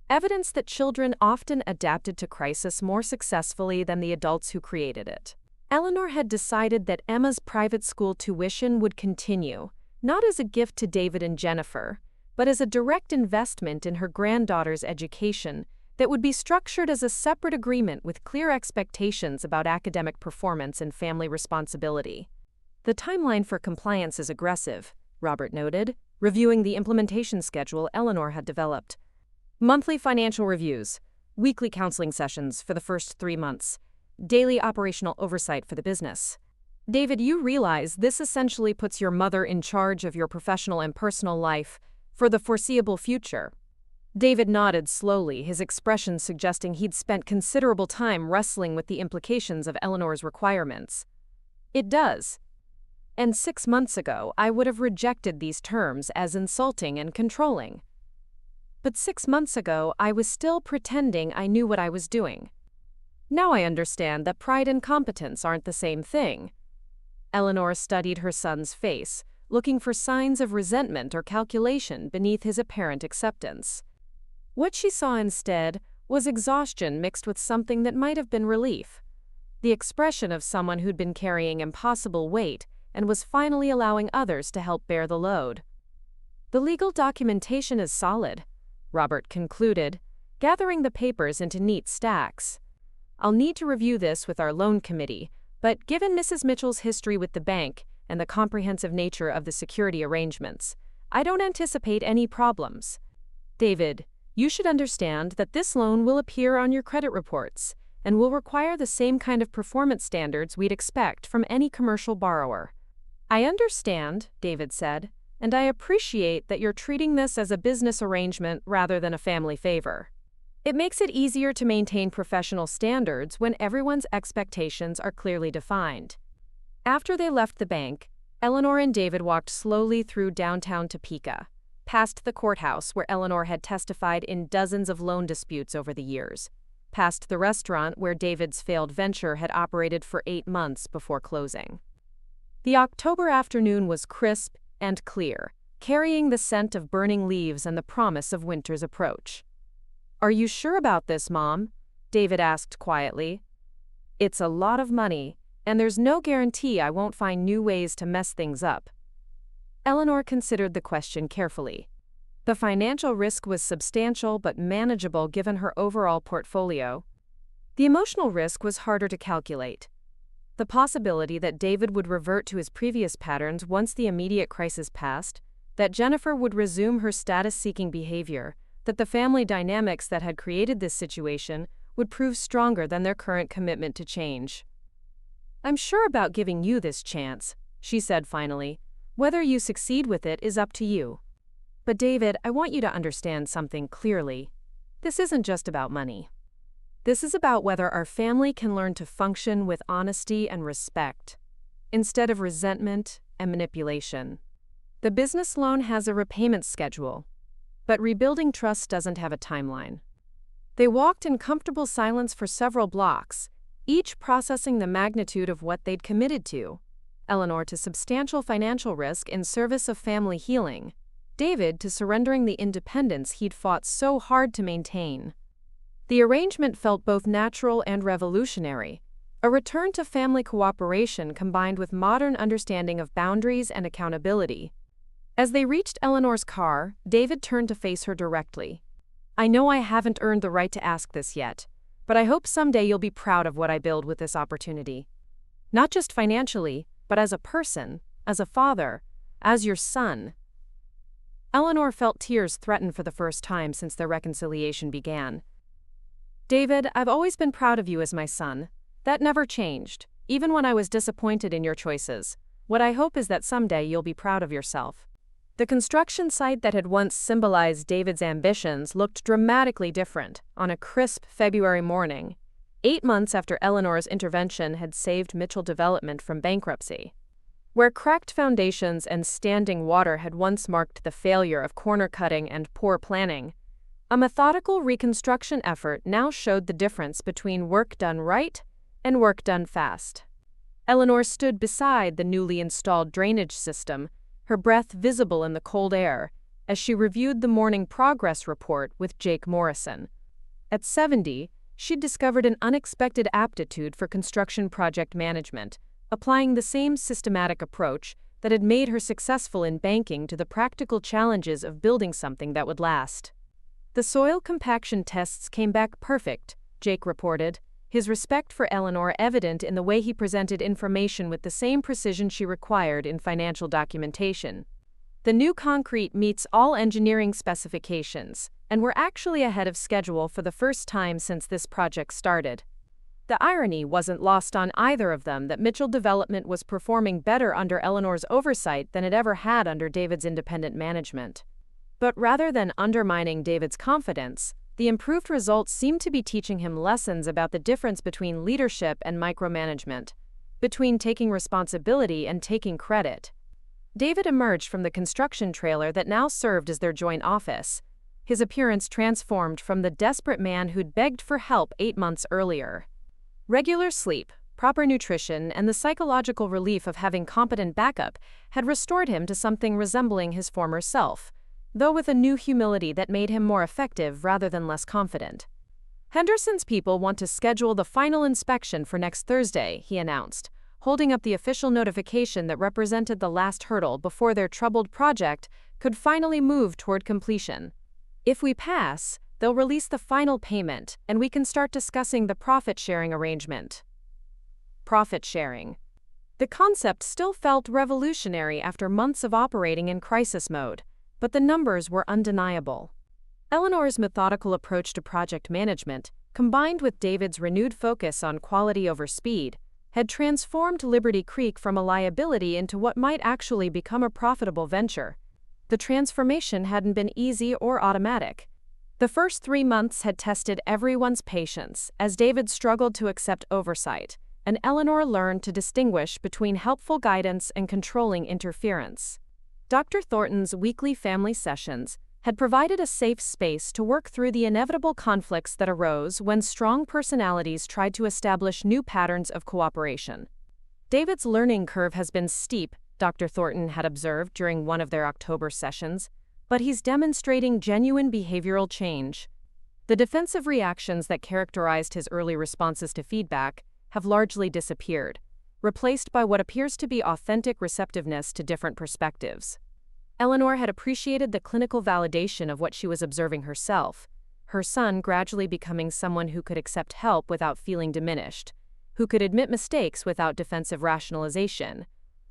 evidence that children often adapted to crisis more successfully than the adults who created it. Eleanor had decided that Emma's private school tuition would continue, not as a gift to David and Jennifer, but as a direct investment in her granddaughter's education that would be structured as a separate agreement with clear expectations about academic performance and family responsibility. "The timeline for compliance is aggressive," Robert noted, reviewing the implementation schedule Eleanor had developed. "Monthly financial reviews, weekly counseling sessions for the first 3 months, daily operational oversight for the business." David, you realize this essentially puts your mother in charge of your professional and personal life for the foreseeable future. David nodded slowly, his expression suggesting he'd spent considerable time wrestling with the implications of Eleanor's requirements. It does. And 6 months ago, I would have rejected these terms as insulting and controlling. But 6 months ago, I was still pretending I knew what I was doing. Now I understand that pride and competence aren't the same thing. Eleanor studied her son's face, looking for signs of resentment or calculation beneath his apparent acceptance. What she saw instead was exhaustion mixed with something that might have been relief. The expression of someone who'd been carrying impossible weight and was finally allowing others to help bear the load. The legal documentation is solid, Robert concluded, gathering the papers into neat stacks. I'll need to review this with our loan committee, but given Mrs. Mitchell's history with the bank and the comprehensive nature of the security arrangements, I don't anticipate any problems. David, you should understand that this loan will appear on your credit reports and will require the same kind of performance standards we'd expect from any commercial borrower. I understand, David said, and I appreciate that you're treating this as a business arrangement rather than a family favor. It makes it easier to maintain professional standards when everyone's expectations are clearly defined. After they left the bank, Eleanor and David walked slowly through downtown Topeka, past the courthouse where Eleanor had testified in dozens of loan disputes over the years, past the restaurant where David's failed venture had operated for 8 months before closing. The October afternoon was crisp and clear, carrying the scent of burning leaves and the promise of winter's approach. "Are you sure about this, Mom?" David asked quietly. "It's a lot of money, and there's no guarantee I won't find new ways to mess things up." Eleanor considered the question carefully. The financial risk was substantial but manageable given her overall portfolio. The emotional risk was harder to calculate. The possibility that David would revert to his previous patterns once the immediate crisis passed, that Jennifer would resume her status-seeking behavior, that the family dynamics that had created this situation would prove stronger than their current commitment to change. "I'm sure about giving you this chance," she said finally. "Whether you succeed with it is up to you. But David, I want you to understand something clearly. This isn't just about money. This is about whether our family can learn to function with honesty and respect, instead of resentment and manipulation. The business loan has a repayment schedule, but rebuilding trust doesn't have a timeline." They walked in comfortable silence for several blocks, each processing the magnitude of what they'd committed to. Eleanor to substantial financial risk in service of family healing, David to surrendering the independence he'd fought so hard to maintain. The arrangement felt both natural and revolutionary, a return to family cooperation combined with modern understanding of boundaries and accountability. As they reached Eleanor's car, David turned to face her directly. "I know I haven't earned the right to ask this yet, but I hope someday you'll be proud of what I build with this opportunity. Not just financially, but as a person, as a father, as your son." Eleanor felt tears threaten for the first time since their reconciliation began. "David, I've always been proud of you as my son. That never changed, even when I was disappointed in your choices. What I hope is that someday you'll be proud of yourself." The construction site that had once symbolized David's ambitions looked dramatically different on a crisp February morning, 8 months after Eleanor's intervention had saved Mitchell Development from bankruptcy. Where cracked foundations and standing water had once marked the failure of corner cutting and poor planning, a methodical reconstruction effort now showed the difference between work done right and work done fast. Eleanor stood beside the newly installed drainage system, her breath visible in the cold air, as she reviewed the morning progress report with Jake Morrison. At 70, she'd discovered an unexpected aptitude for construction project management, applying the same systematic approach that had made her successful in banking to the practical challenges of building something that would last. "The soil compaction tests came back perfect," Jake reported, his respect for Eleanor evident in the way he presented information with the same precision she required in financial documentation. "The new concrete meets all engineering specifications, and we're actually ahead of schedule for the first time since this project started." The irony wasn't lost on either of them that Mitchell Development was performing better under Eleanor's oversight than it ever had under David's independent management. But rather than undermining David's confidence, the improved results seemed to be teaching him lessons about the difference between leadership and micromanagement, between taking responsibility and taking credit. David emerged from the construction trailer that now served as their joint office, his appearance transformed from the desperate man who'd begged for help 8 months earlier. Regular sleep, proper nutrition, and the psychological relief of having competent backup had restored him to something resembling his former self, though with a new humility that made him more effective rather than less confident. "Henderson's people want to schedule the final inspection for next Thursday," he announced, holding up the official notification that represented the last hurdle before their troubled project could finally move toward completion. "If we pass, they'll release the final payment, and we can start discussing the profit-sharing arrangement." Profit sharing. The concept still felt revolutionary after months of operating in crisis mode, but the numbers were undeniable. Eleanor's methodical approach to project management, combined with David's renewed focus on quality over speed, had transformed Liberty Creek from a liability into what might actually become a profitable venture. The transformation hadn't been easy or automatic. The first 3 months had tested everyone's patience as David struggled to accept oversight, and Eleanor learned to distinguish between helpful guidance and controlling interference. Dr. Thornton's weekly family sessions had provided a safe space to work through the inevitable conflicts that arose when strong personalities tried to establish new patterns of cooperation. "David's learning curve has been steep," Dr. Thornton had observed during one of their October sessions, "but he's demonstrating genuine behavioral change." The defensive reactions that characterized his early responses to feedback have largely disappeared, replaced by what appears to be authentic receptiveness to different perspectives. Eleanor had appreciated the clinical validation of what she was observing herself, her son gradually becoming someone who could accept help without feeling diminished, who could admit mistakes without defensive rationalization,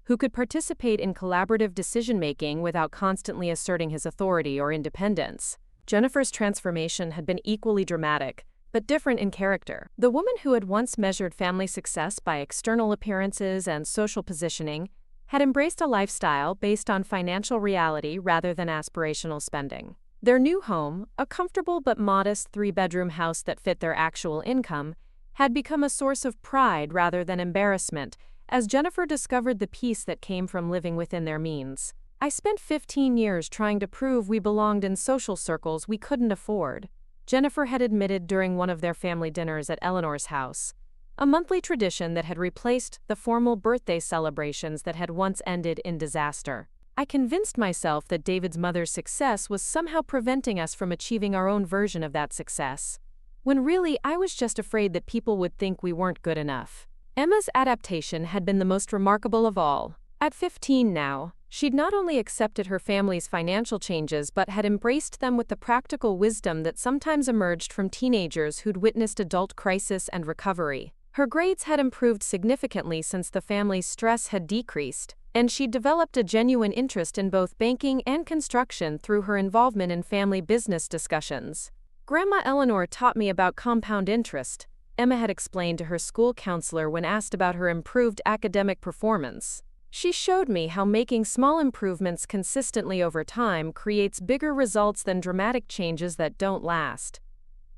who could participate in collaborative decision-making without constantly asserting his authority or independence. Jennifer's transformation had been equally dramatic, but different in character. The woman who had once measured family success by external appearances and social positioning had embraced a lifestyle based on financial reality rather than aspirational spending. Their new home, a comfortable but modest 3-bedroom house that fit their actual income, had become a source of pride rather than embarrassment, as Jennifer discovered the peace that came from living within their means. "I spent 15 years trying to prove we belonged in social circles we couldn't afford," Jennifer had admitted during one of their family dinners at Eleanor's house, a monthly tradition that had replaced the formal birthday celebrations that had once ended in disaster. "I convinced myself that David's mother's success was somehow preventing us from achieving our own version of that success, when really I was just afraid that people would think we weren't good enough." Emma's adaptation had been the most remarkable of all. At 15 now, she'd not only accepted her family's financial changes but had embraced them with the practical wisdom that sometimes emerged from teenagers who'd witnessed adult crisis and recovery. Her grades had improved significantly since the family's stress had decreased, and she'd developed a genuine interest in both banking and construction through her involvement in family business discussions. "Grandma Eleanor taught me about compound interest," Emma had explained to her school counselor when asked about her improved academic performance. "She showed me how making small improvements consistently over time creates bigger results than dramatic changes that don't last."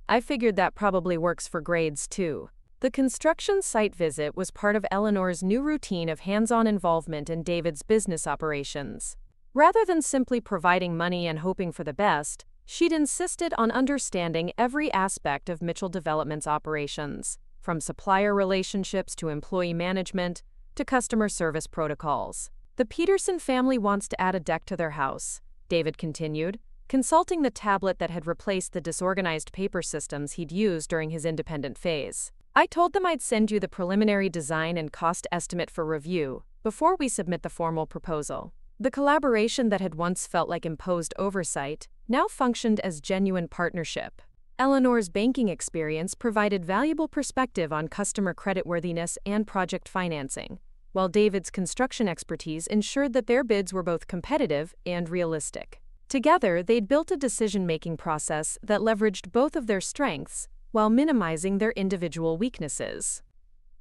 I figured that probably works for grades too. The construction site visit was part of Eleanor's new routine of hands-on involvement in David's business operations. Rather than simply providing money and hoping for the best, she'd insisted on understanding every aspect of Mitchell Development's operations, from supplier relationships to employee management to customer service protocols. "The Peterson family wants to add a deck to their house," David continued, consulting the tablet that had replaced the disorganized paper systems he'd used during his independent phase. "I told them I'd send you the preliminary design and cost estimate for review before we submit the formal proposal." The collaboration that had once felt like imposed oversight now functioned as genuine partnership. Eleanor's banking experience provided valuable perspective on customer creditworthiness and project financing, while David's construction expertise ensured that their bids were both competitive and realistic. Together, they'd built a decision-making process that leveraged both of their strengths, while minimizing their individual weaknesses.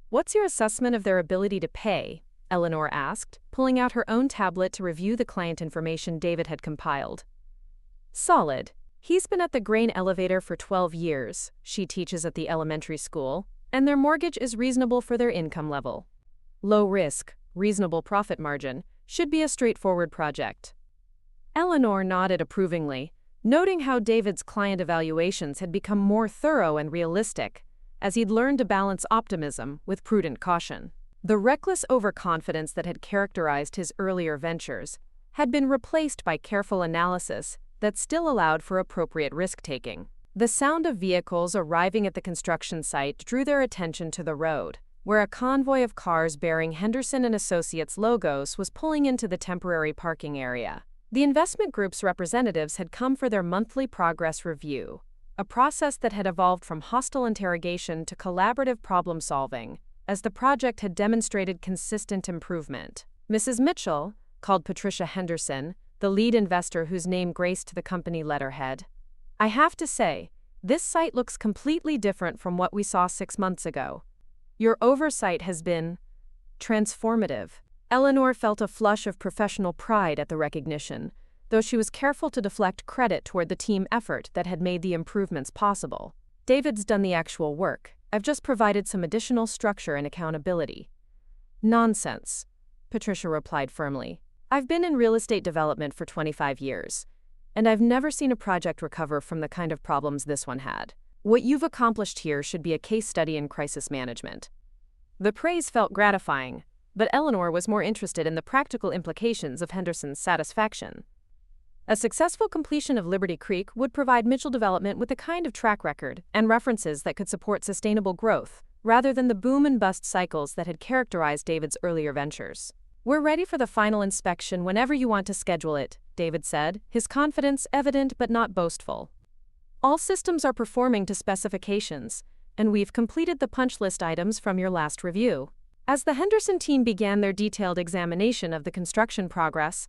"What's your assessment of their ability to pay?" Eleanor asked, pulling out her own tablet to review the client information David had compiled. "Solid. He's been at the grain elevator for 12 years, she teaches at the elementary school, and their mortgage is reasonable for their income level. Low risk, reasonable profit margin, should be a straightforward project." Eleanor nodded approvingly, noting how David's client evaluations had become more thorough and realistic, as he'd learned to balance optimism with prudent caution. The reckless overconfidence that had characterized his earlier ventures had been replaced by careful analysis that still allowed for appropriate risk-taking. The sound of vehicles arriving at the construction site drew their attention to the road, where a convoy of cars bearing Henderson and Associates logos was pulling into the temporary parking area. The investment group's representatives had come for their monthly progress review, a process that had evolved from hostile interrogation to collaborative problem-solving, as the project had demonstrated consistent improvement. Mrs. Mitchell, called Patricia Henderson, the lead investor whose name graced the company letterhead, "I have to say, this site looks completely different from what we saw 6 months ago. Your oversight has been transformative." Eleanor felt a flush of professional pride at the recognition, though she was careful to deflect credit toward the team effort that had made the improvements possible. "David's done the actual work. I've just provided some additional structure and accountability." "Nonsense," Patricia replied firmly. "I've been in real estate development for 25 years, and I've never seen a project recover from the kind of problems this one had. What you've accomplished here should be a case study in crisis management." The praise felt gratifying, but Eleanor was more interested in the practical implications of Henderson's satisfaction. A successful completion of Liberty Creek would provide Mitchell Development with the kind of track record and references that could support sustainable growth, rather than the boom and bust cycles that had characterized David's earlier ventures. "We're ready for the final inspection whenever you want to schedule it," David said, his confidence evident but not boastful. "All systems are performing to specifications, and we've completed the punch list items from your last review." As the Henderson team began their detailed examination of the construction progress,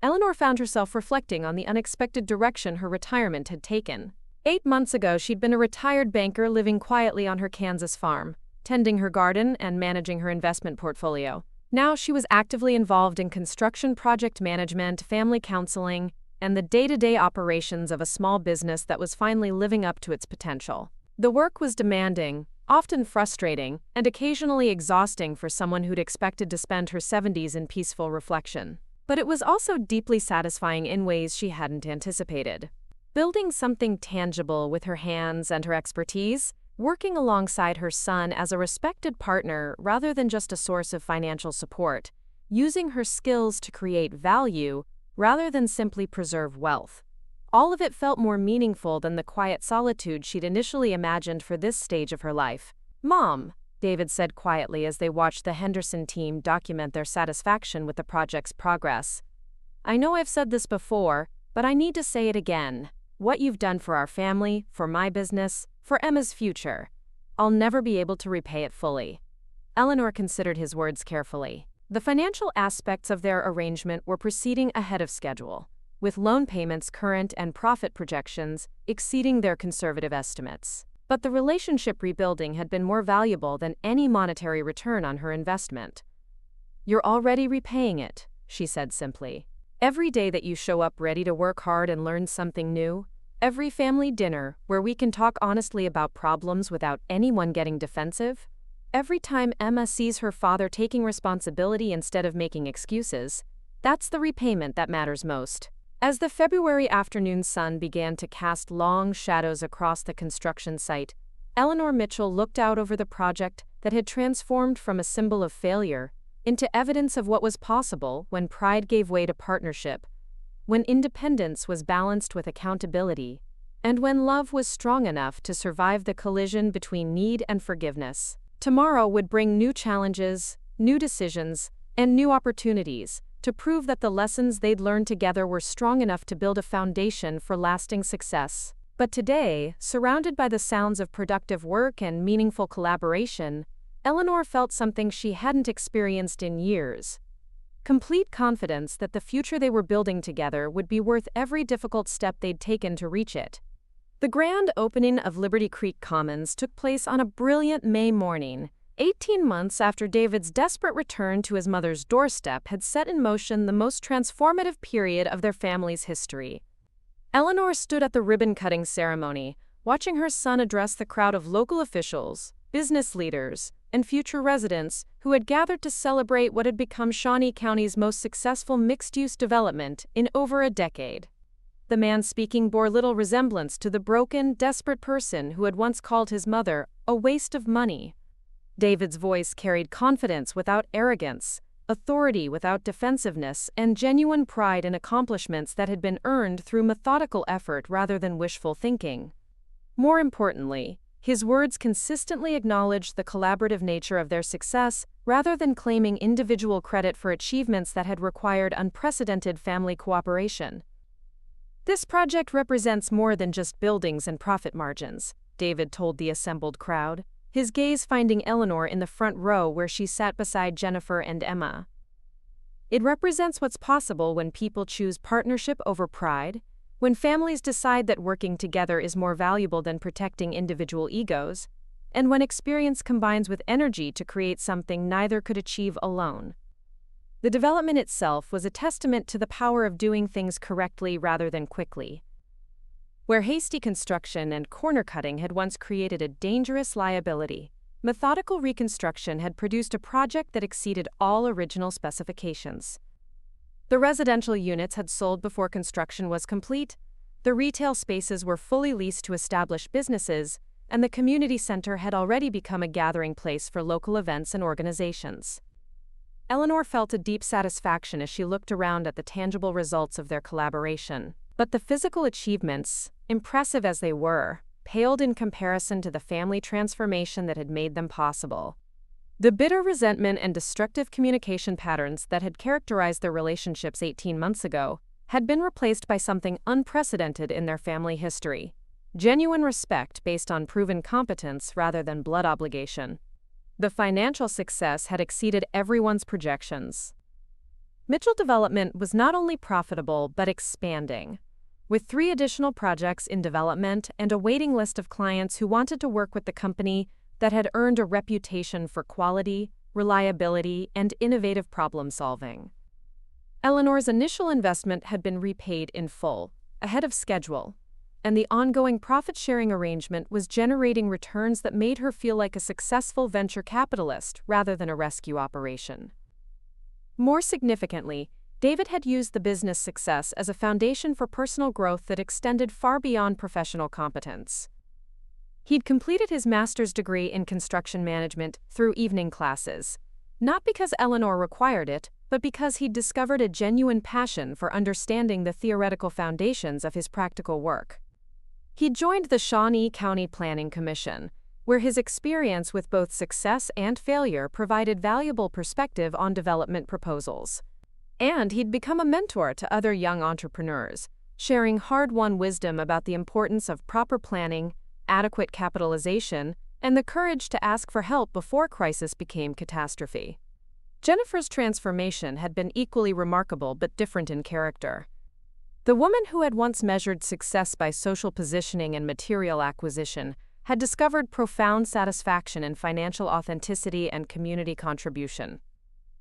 Eleanor found herself reflecting on the unexpected direction her retirement had taken. 8 months ago, she'd been a retired banker living quietly on her Kansas farm, tending her garden and managing her investment portfolio. Now she was actively involved in construction project management, family counseling, and the day-to-day operations of a small business that was finally living up to its potential. The work was demanding, often frustrating, and occasionally exhausting for someone who'd expected to spend her 70s in peaceful reflection. But it was also deeply satisfying in ways she hadn't anticipated. Building something tangible with her hands and her expertise, working alongside her son as a respected partner rather than just a source of financial support, using her skills to create value rather than simply preserve wealth. All of it felt more meaningful than the quiet solitude she'd initially imagined for this stage of her life. "Mom," David said quietly as they watched the Henderson team document their satisfaction with the project's progress, "I know I've said this before, but I need to say it again. What you've done for our family, for my business, for Emma's future, I'll never be able to repay it fully." Eleanor considered his words carefully. The financial aspects of their arrangement were proceeding ahead of schedule, with loan payments current and profit projections exceeding their conservative estimates. But the relationship rebuilding had been more valuable than any monetary return on her investment. "You're already repaying it," she said simply. "Every day that you show up ready to work hard and learn something new, every family dinner where we can talk honestly about problems without anyone getting defensive, every time Emma sees her father taking responsibility instead of making excuses, that's the repayment that matters most." As the February afternoon sun began to cast long shadows across the construction site, Eleanor Mitchell looked out over the project that had transformed from a symbol of failure into evidence of what was possible when pride gave way to partnership, when independence was balanced with accountability, and when love was strong enough to survive the collision between need and forgiveness. Tomorrow would bring new challenges, new decisions, and new opportunities to prove that the lessons they'd learned together were strong enough to build a foundation for lasting success. But today, surrounded by the sounds of productive work and meaningful collaboration, Eleanor felt something she hadn't experienced in years: complete confidence that the future they were building together would be worth every difficult step they'd taken to reach it. The grand opening of Liberty Creek Commons took place on a brilliant May morning, 18 months after David's desperate return to his mother's doorstep had set in motion the most transformative period of their family's history. Eleanor stood at the ribbon-cutting ceremony, watching her son address the crowd of local officials, business leaders, and future residents who had gathered to celebrate what had become Shawnee County's most successful mixed-use development in over a decade. The man speaking bore little resemblance to the broken, desperate person who had once called his mother a waste of money. David's voice carried confidence without arrogance, authority without defensiveness, and genuine pride in accomplishments that had been earned through methodical effort rather than wishful thinking. More importantly, his words consistently acknowledged the collaborative nature of their success rather than claiming individual credit for achievements that had required unprecedented family cooperation. "This project represents more than just buildings and profit margins," David told the assembled crowd, his gaze finding Eleanor in the front row where she sat beside Jennifer and Emma. "It represents what's possible when people choose partnership over pride, when families decide that working together is more valuable than protecting individual egos, and when experience combines with energy to create something neither could achieve alone." The development itself was a testament to the power of doing things correctly rather than quickly. Where hasty construction and corner cutting had once created a dangerous liability, methodical reconstruction had produced a project that exceeded all original specifications. The residential units had sold before construction was complete, the retail spaces were fully leased to established businesses, and the community center had already become a gathering place for local events and organizations. Eleanor felt a deep satisfaction as she looked around at the tangible results of their collaboration. But the physical achievements, impressive as they were, paled in comparison to the family transformation that had made them possible. The bitter resentment and destructive communication patterns that had characterized their relationships 18 months ago had been replaced by something unprecedented in their family history: genuine respect based on proven competence rather than blood obligation. The financial success had exceeded everyone's projections. Mitchell Development was not only profitable but expanding, with 3 additional projects in development and a waiting list of clients who wanted to work with the company that had earned a reputation for quality, reliability, and innovative problem-solving. Eleanor's initial investment had been repaid in full, ahead of schedule, and the ongoing profit-sharing arrangement was generating returns that made her feel like a successful venture capitalist rather than a rescue operation. More significantly, David had used the business success as a foundation for personal growth that extended far beyond professional competence. He'd completed his master's degree in construction management through evening classes, not because Eleanor required it, but because he'd discovered a genuine passion for understanding the theoretical foundations of his practical work. He joined the Shawnee County Planning Commission, where his experience with both success and failure provided valuable perspective on development proposals. And he'd become a mentor to other young entrepreneurs, sharing hard-won wisdom about the importance of proper planning, adequate capitalization, and the courage to ask for help before crisis became catastrophe. Jennifer's transformation had been equally remarkable but different in character. The woman who had once measured success by social positioning and material acquisition had discovered profound satisfaction in financial authenticity and community contribution.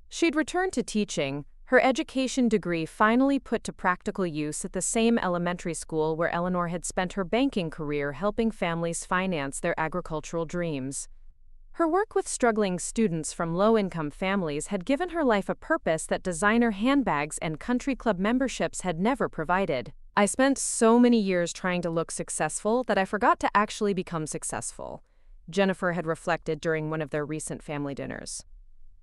She'd returned to teaching, her education degree finally put to practical use at the same elementary school where Eleanor had spent her banking career helping families finance their agricultural dreams. Her work with struggling students from low-income families had given her life a purpose that designer handbags and country club memberships had never provided. "I spent so many years trying to look successful that I forgot to actually become successful," Jennifer had reflected during one of their recent family dinners.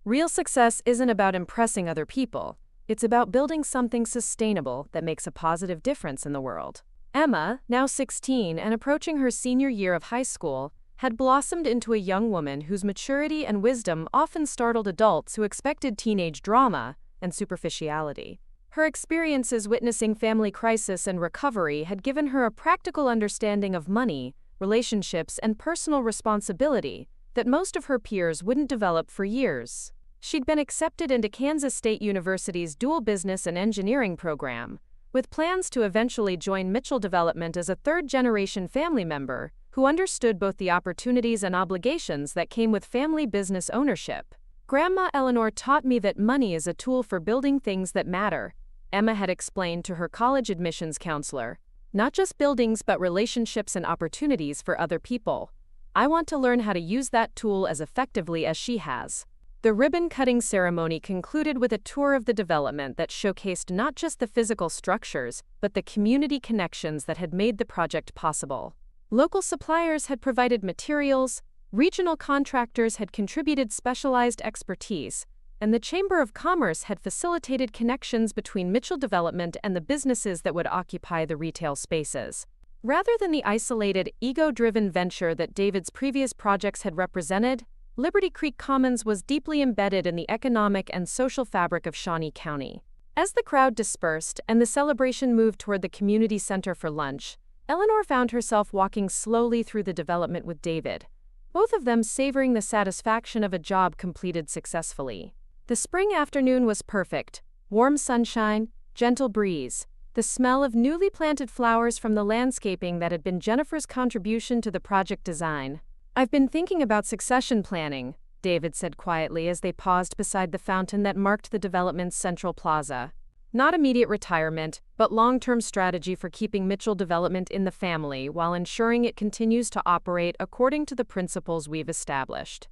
"Real success isn't about impressing other people. It's about building something sustainable that makes a positive difference in the world." Emma, now 16 and approaching her senior year of high school, had blossomed into a young woman whose maturity and wisdom often startled adults who expected teenage drama and superficiality. Her experiences witnessing family crisis and recovery had given her a practical understanding of money, relationships, and personal responsibility that most of her peers wouldn't develop for years. She'd been accepted into Kansas State University's dual business and engineering program, with plans to eventually join Mitchell Development as a third-generation family member who understood both the opportunities and obligations that came with family business ownership. Grandma Eleanor taught me that money is a tool for building things that matter, Emma had explained to her college admissions counselor. Not just buildings but relationships and opportunities for other people. I want to learn how to use that tool as effectively as she has. The ribbon-cutting ceremony concluded with a tour of the development that showcased not just the physical structures, but the community connections that had made the project possible. Local suppliers had provided materials, regional contractors had contributed specialized expertise, and the Chamber of Commerce had facilitated connections between Mitchell Development and the businesses that would occupy the retail spaces. Rather than the isolated, ego-driven venture that David's previous projects had represented, Liberty Creek Commons was deeply embedded in the economic and social fabric of Shawnee County. As the crowd dispersed and the celebration moved toward the community center for lunch, Eleanor found herself walking slowly through the development with David, both of them savoring the satisfaction of a job completed successfully. The spring afternoon was perfect. Warm sunshine, gentle breeze, the smell of newly planted flowers from the landscaping that had been Jennifer's contribution to the project design. "I've been thinking about succession planning," David said quietly as they paused beside the fountain that marked the development's central plaza. "Not immediate retirement, but long-term strategy for keeping Mitchell Development in the family while ensuring it continues to operate according to the principles we've established."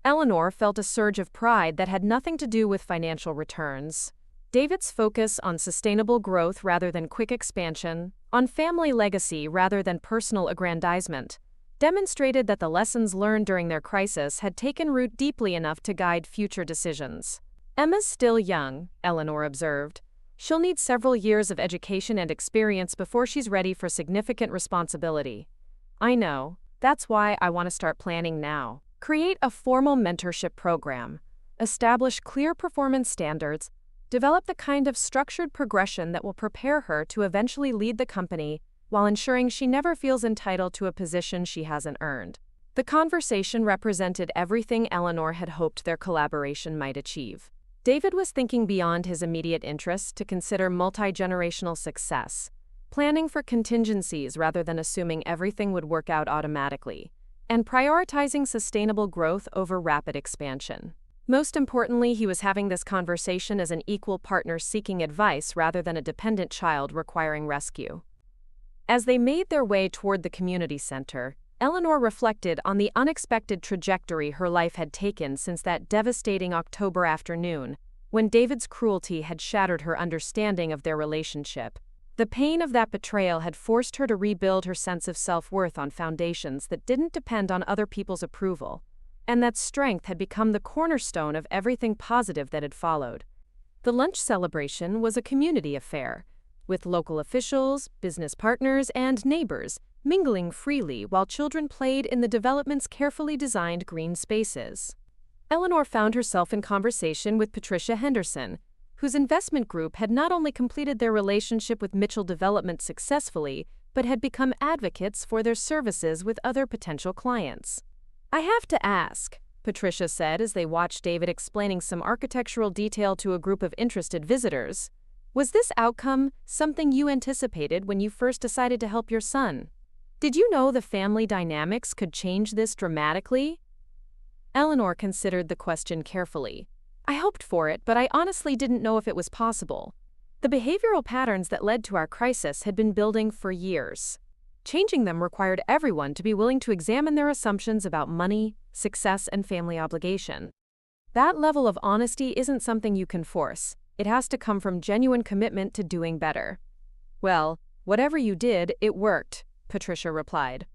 Eleanor felt a surge of pride that had nothing to do with financial returns. David's focus on sustainable growth rather than quick expansion, on family legacy rather than personal aggrandizement, demonstrated that the lessons learned during their crisis had taken root deeply enough to guide future decisions. "Emma's still young," Eleanor observed. "She'll need several years of education and experience before she's ready for significant responsibility." "I know. That's why I want to start planning now. Create a formal mentorship program. Establish clear performance standards. Develop the kind of structured progression that will prepare her to eventually lead the company while ensuring she never feels entitled to a position she hasn't earned." The conversation represented everything Eleanor had hoped their collaboration might achieve. David was thinking beyond his immediate interests to consider multi-generational success, planning for contingencies rather than assuming everything would work out automatically, and prioritizing sustainable growth over rapid expansion. Most importantly, he was having this conversation as an equal partner seeking advice rather than a dependent child requiring rescue. As they made their way toward the community center, Eleanor reflected on the unexpected trajectory her life had taken since that devastating October afternoon, when David's cruelty had shattered her understanding of their relationship. The pain of that betrayal had forced her to rebuild her sense of self-worth on foundations that didn't depend on other people's approval, and that strength had become the cornerstone of everything positive that had followed. The lunch celebration was a community affair, with local officials, business partners, and neighbors mingling freely while children played in the development's carefully designed green spaces. Eleanor found herself in conversation with Patricia Henderson, whose investment group had not only completed their relationship with Mitchell Development successfully, but had become advocates for their services with other potential clients. "I have to ask," Patricia said as they watched David explaining some architectural detail to a group of interested visitors, "was this outcome something you anticipated when you first decided to help your son? Did you know the family dynamics could change this dramatically?" Eleanor considered the question carefully. "I hoped for it, but I honestly didn't know if it was possible. The behavioral patterns that led to our crisis had been building for years. Changing them required everyone to be willing to examine their assumptions about money, success, and family obligation. That level of honesty isn't something you can force. It has to come from genuine commitment to doing better." "Well, whatever you did, it worked," Patricia replied.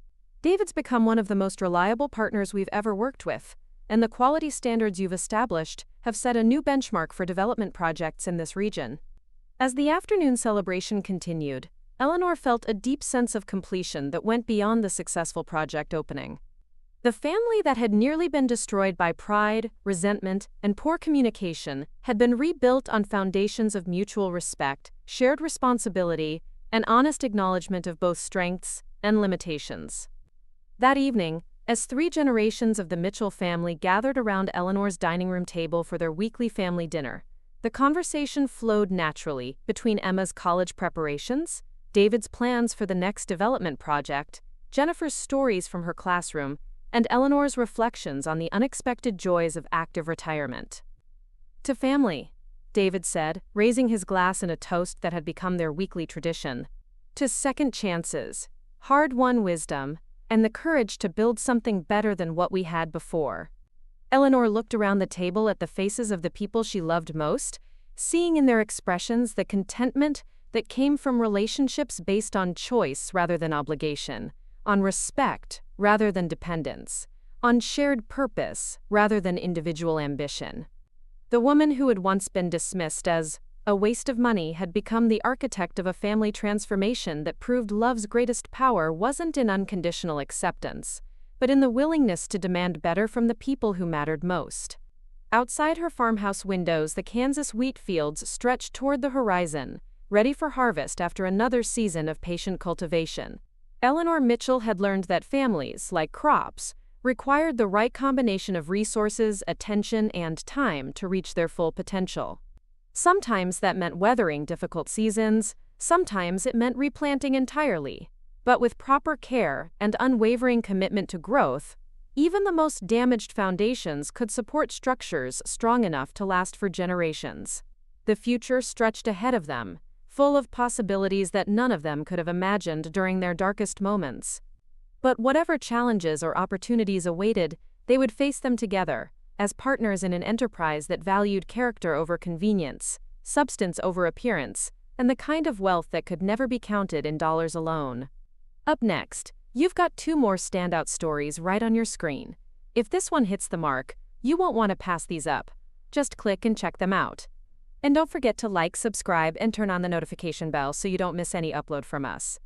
"David's become one of the most reliable partners we've ever worked with, and the quality standards you've established have set a new benchmark for development projects in this region." As the afternoon celebration continued, Eleanor felt a deep sense of completion that went beyond the successful project opening. The family that had nearly been destroyed by pride, resentment, and poor communication had been rebuilt on foundations of mutual respect, shared responsibility, and honest acknowledgement of both strengths and limitations. That evening, as 3 generations of the Mitchell family gathered around Eleanor's dining room table for their weekly family dinner, The conversation flowed naturally between Emma's college preparations, David's plans for the next development project, Jennifer's stories from her classroom, and Eleanor's reflections on the unexpected joys of active retirement. "To family," David said, raising his glass in a toast that had become their weekly tradition. "To second chances, hard-won wisdom, and the courage to build something better than what we had before." Eleanor looked around the table at the faces of the people she loved most, seeing in their expressions the contentment that came from relationships based on choice rather than obligation, on respect rather than dependence, on shared purpose rather than individual ambition. The woman who had once been dismissed as a waste of money had become the architect of a family transformation that proved love's greatest power wasn't in unconditional acceptance, but in the willingness to demand better from the people who mattered most. Outside her farmhouse windows, the Kansas wheat fields stretched toward the horizon, ready for harvest after another season of patient cultivation. Eleanor Mitchell had learned that families, like crops, required the right combination of resources, attention, and time to reach their full potential. Sometimes that meant weathering difficult seasons, sometimes it meant replanting entirely. But with proper care and unwavering commitment to growth, even the most damaged foundations could support structures strong enough to last for generations. The future stretched ahead of them, full of possibilities that none of them could have imagined during their darkest moments. But whatever challenges or opportunities awaited, they would face them together, as partners in an enterprise that valued character over convenience, substance over appearance, and the kind of wealth that could never be counted in dollars alone. Up next, you've got 2 more standout stories right on your screen. If this one hits the mark, you won't want to pass these up. Just click and check them out. And don't forget to like, subscribe, and turn on the notification bell so you don't miss any upload from us.